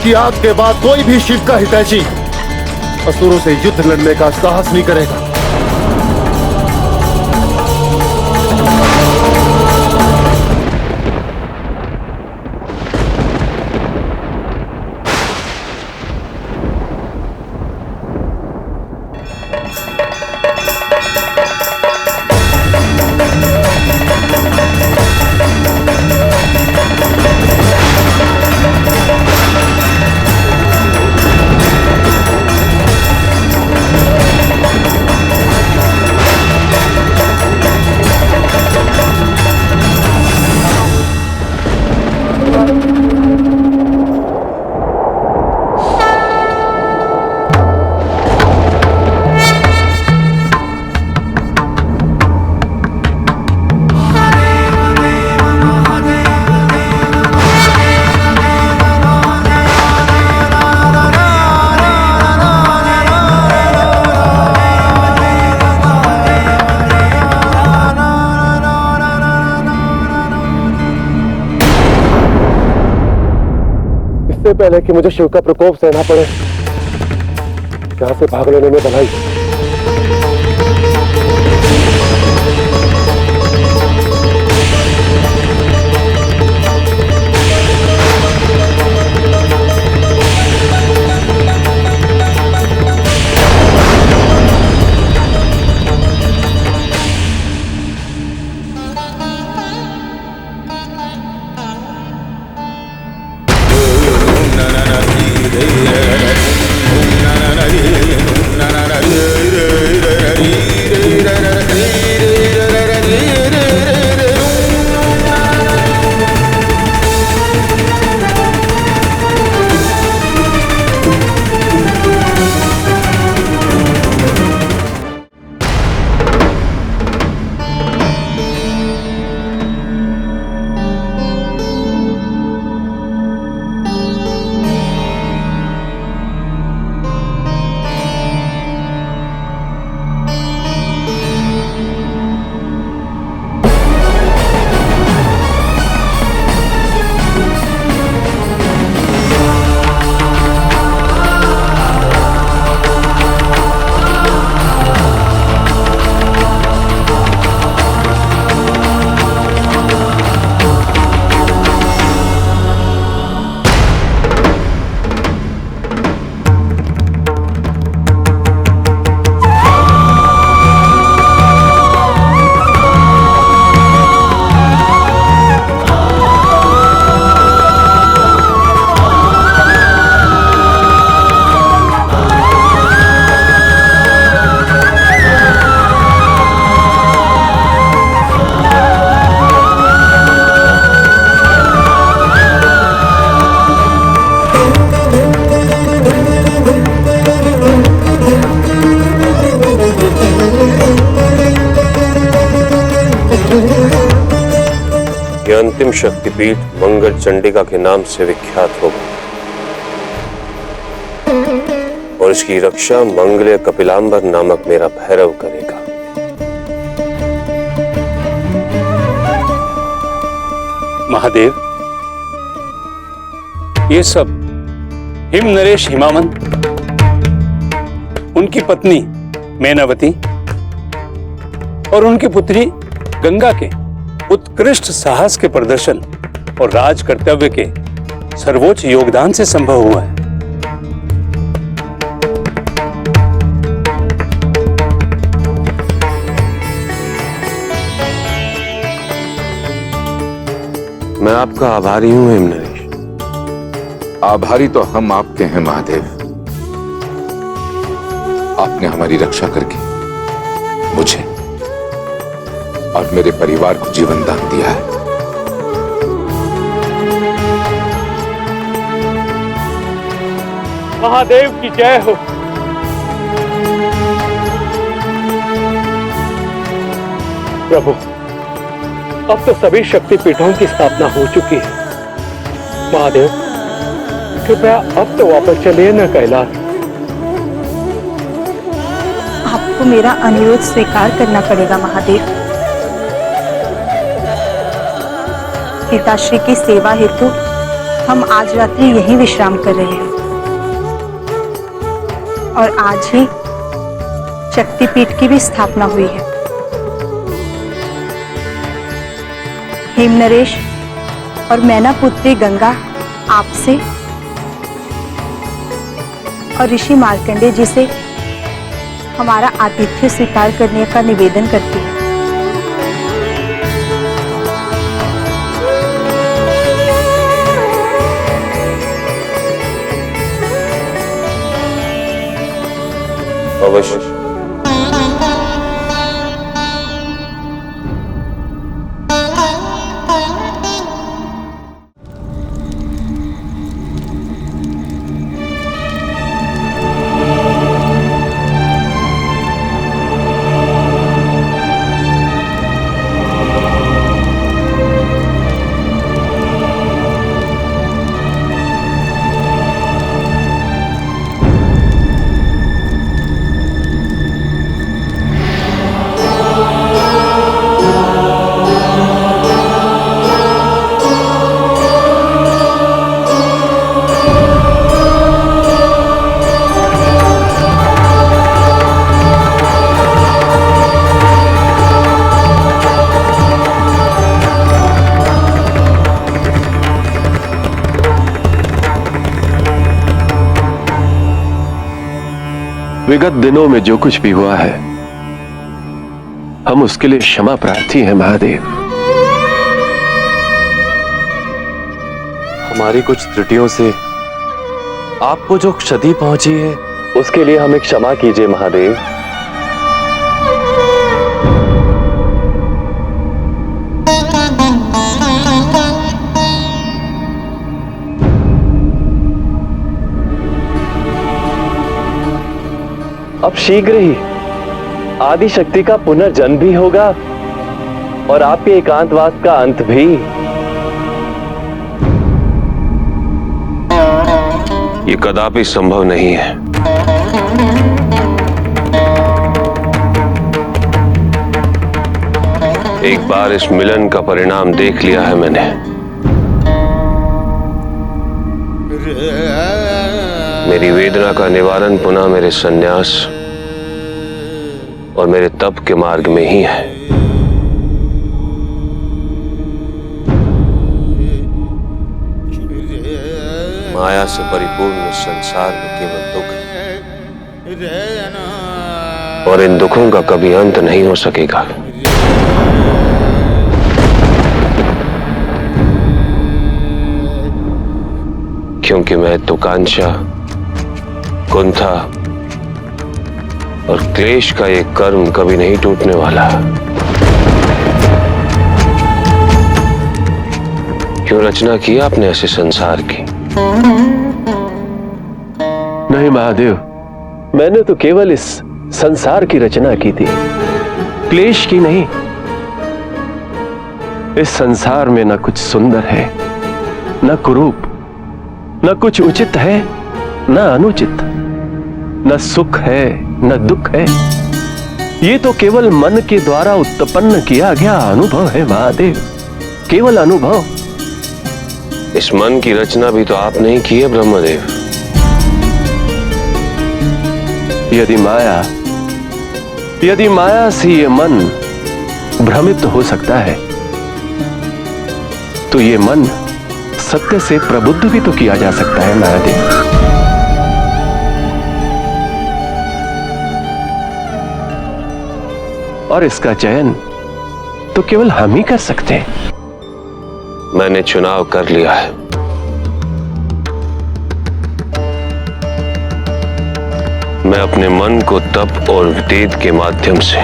कि आज के बाद कोई भी शिव का हितैषी असुरों से युद्ध लड़ने का साहस नहीं करेगा। पहले कि मुझे शिव का प्रकोप सहना पड़े, यहां से भाग लेने में भलाई। अंतिम शक्तिपीठ मंगल चंडिका के नाम से विख्यात होगा और इसकी रक्षा मंगले कपिलांबर नामक मेरा भैरव करेगा। महादेव, ये सब हिम नरेश हिमावंत, उनकी पत्नी मैनावती और उनकी पुत्री गंगा के उत्कृष्ट साहस के प्रदर्शन और राज कर्तव्य के सर्वोच्च योगदान से संभव हुआ है। मैं आपका आभारी हूं हिम नरेश। आभारी तो हम आपके हैं महादेव। आपने हमारी रक्षा करके मुझे और मेरे परिवार को जीवन दान दिया है। महादेव की जय हो। प्रभु, अब तो सभी शक्तिपीठों की स्थापना हो चुकी है। महादेव, कृपया अब तो वापस चलिए न कैलाश। आपको मेरा अनुरोध स्वीकार करना पड़ेगा महादेव। पिताश्री की सेवा हेतु हम आज रात्रि यहीं विश्राम कर रहे हैं और आज ही शक्तिपीठ की भी स्थापना हुई है। हेम नरेश और मैना पुत्री गंगा आपसे और ऋषि मार्कंडेय जी से हमारा आतिथ्य स्वीकार करने का निवेदन करती है। अवश्य। विगत दिनों में जो कुछ भी हुआ है, हम उसके लिए क्षमा प्रार्थी हैं महादेव। हमारी कुछ त्रुटियों से आपको जो क्षति पहुंची है, उसके लिए हमें क्षमा कीजिए महादेव। अब शीघ्र ही आदि शक्ति का पुनर्जन्म भी होगा और आपके एकांतवास का अंत भी। ये कदापि संभव नहीं है। एक बार इस मिलन का परिणाम देख लिया है मैंने। मेरी वेदना का निवारण पुनः मेरे संन्यास और मेरे तप के मार्ग में ही है। माया से परिपूर्ण संसार में केवल दुख है और इन दुखों का कभी अंत नहीं हो सकेगा। क्योंकि मैं तुकांक्षा, कुंठा और क्लेश का ये कर्म कभी नहीं टूटने वाला। क्यों रचना की आपने ऐसे संसार की? नहीं महादेव, मैंने तो केवल इस संसार की रचना की थी, क्लेश की नहीं। इस संसार में न कुछ सुंदर है, न कुरूप, न कुछ उचित है, न अनुचित, न सुख है, न दुख है। ये तो केवल मन के द्वारा उत्पन्न किया गया अनुभव है महादेव, केवल अनुभव। इस मन की रचना भी तो आपने ही की है ब्रह्मदेव। यदि माया से ये मन भ्रमित हो सकता है, तो ये मन सत्य से प्रबुद्ध भी तो किया जा सकता है महादेव। और इसका चयन तो केवल हम ही कर सकते हैं। मैंने चुनाव कर लिया है। मैं अपने मन को तप और वेद के माध्यम से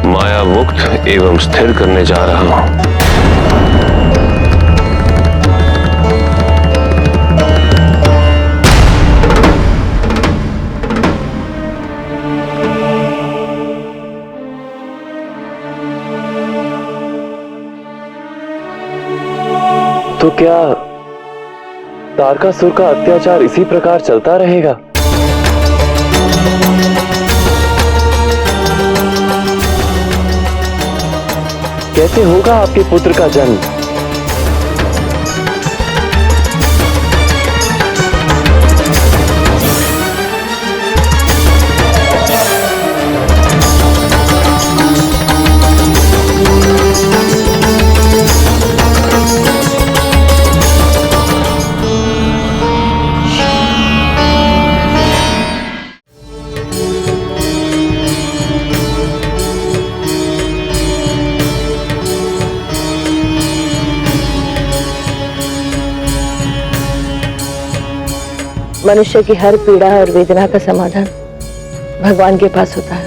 माया मुक्त एवं स्थिर करने जा रहा हूं। तो क्या तारकासुर का अत्याचार इसी प्रकार चलता रहेगा? कैसे होगा आपके पुत्र का जन्म? मनुष्य की हर पीड़ा और वेदना का समाधान भगवान के पास होता है,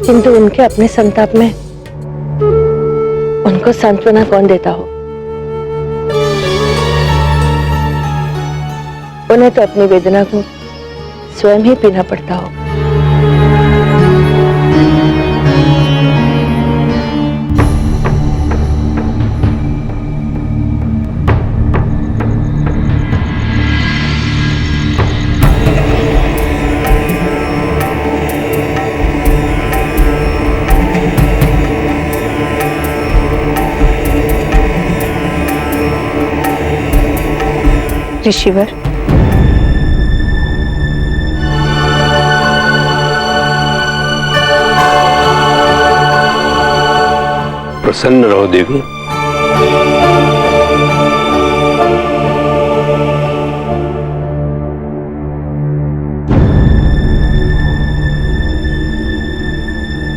किंतु उनके अपने संताप में उनको सांत्वना कौन देता हो? उन्हें तो अपनी वेदना को स्वयं ही पीना पड़ता हो। ऋषिवर, प्रसन्न रहो देवी।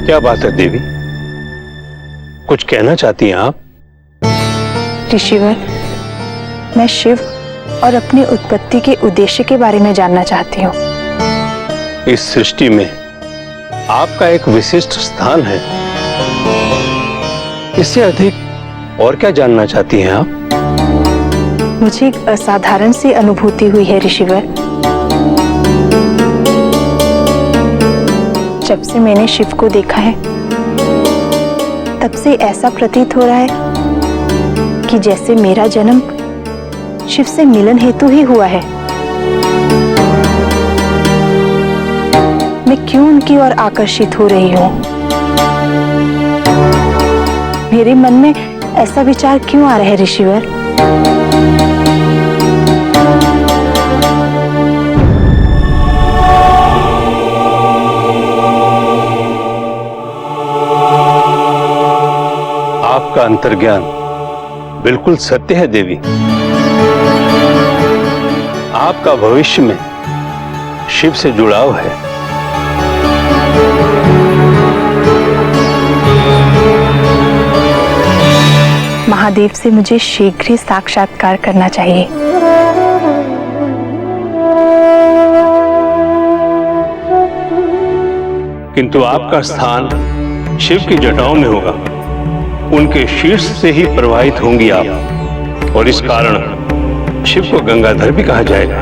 क्या बात है देवी, कुछ कहना चाहती हैं आप? ऋषिवर, मैं शिव और अपनी उत्पत्ति के उद्देश्य के बारे में जानना चाहती हूँ। इस सृष्टि में आपका एक विशिष्ट स्थान है, इससे अधिक और क्या जानना चाहती हैं आप? मुझे एक असाधारण सी अनुभूति हुई है ऋषिवर। जब से मैंने शिव को देखा है तब से ऐसा प्रतीत हो रहा है कि जैसे मेरा जन्म शिव से मिलन हेतु ही हुआ है। मैं क्यों उनकी ओर आकर्षित हो रही हूँ? मेरे मन में ऐसा विचार क्यों आ रहा है ऋषिवर? आपका अंतर्ज्ञान बिल्कुल सत्य है देवी। आपका भविष्य में शिव से जुड़ाव है। महादेव से मुझे शीघ्र ही साक्षात्कार करना चाहिए। किंतु आपका स्थान शिव की जटाओं में होगा, उनके शीर्ष से ही प्रवाहित होंगी आप, और इस कारण शिव को गंगाधर भी कहा जाएगा।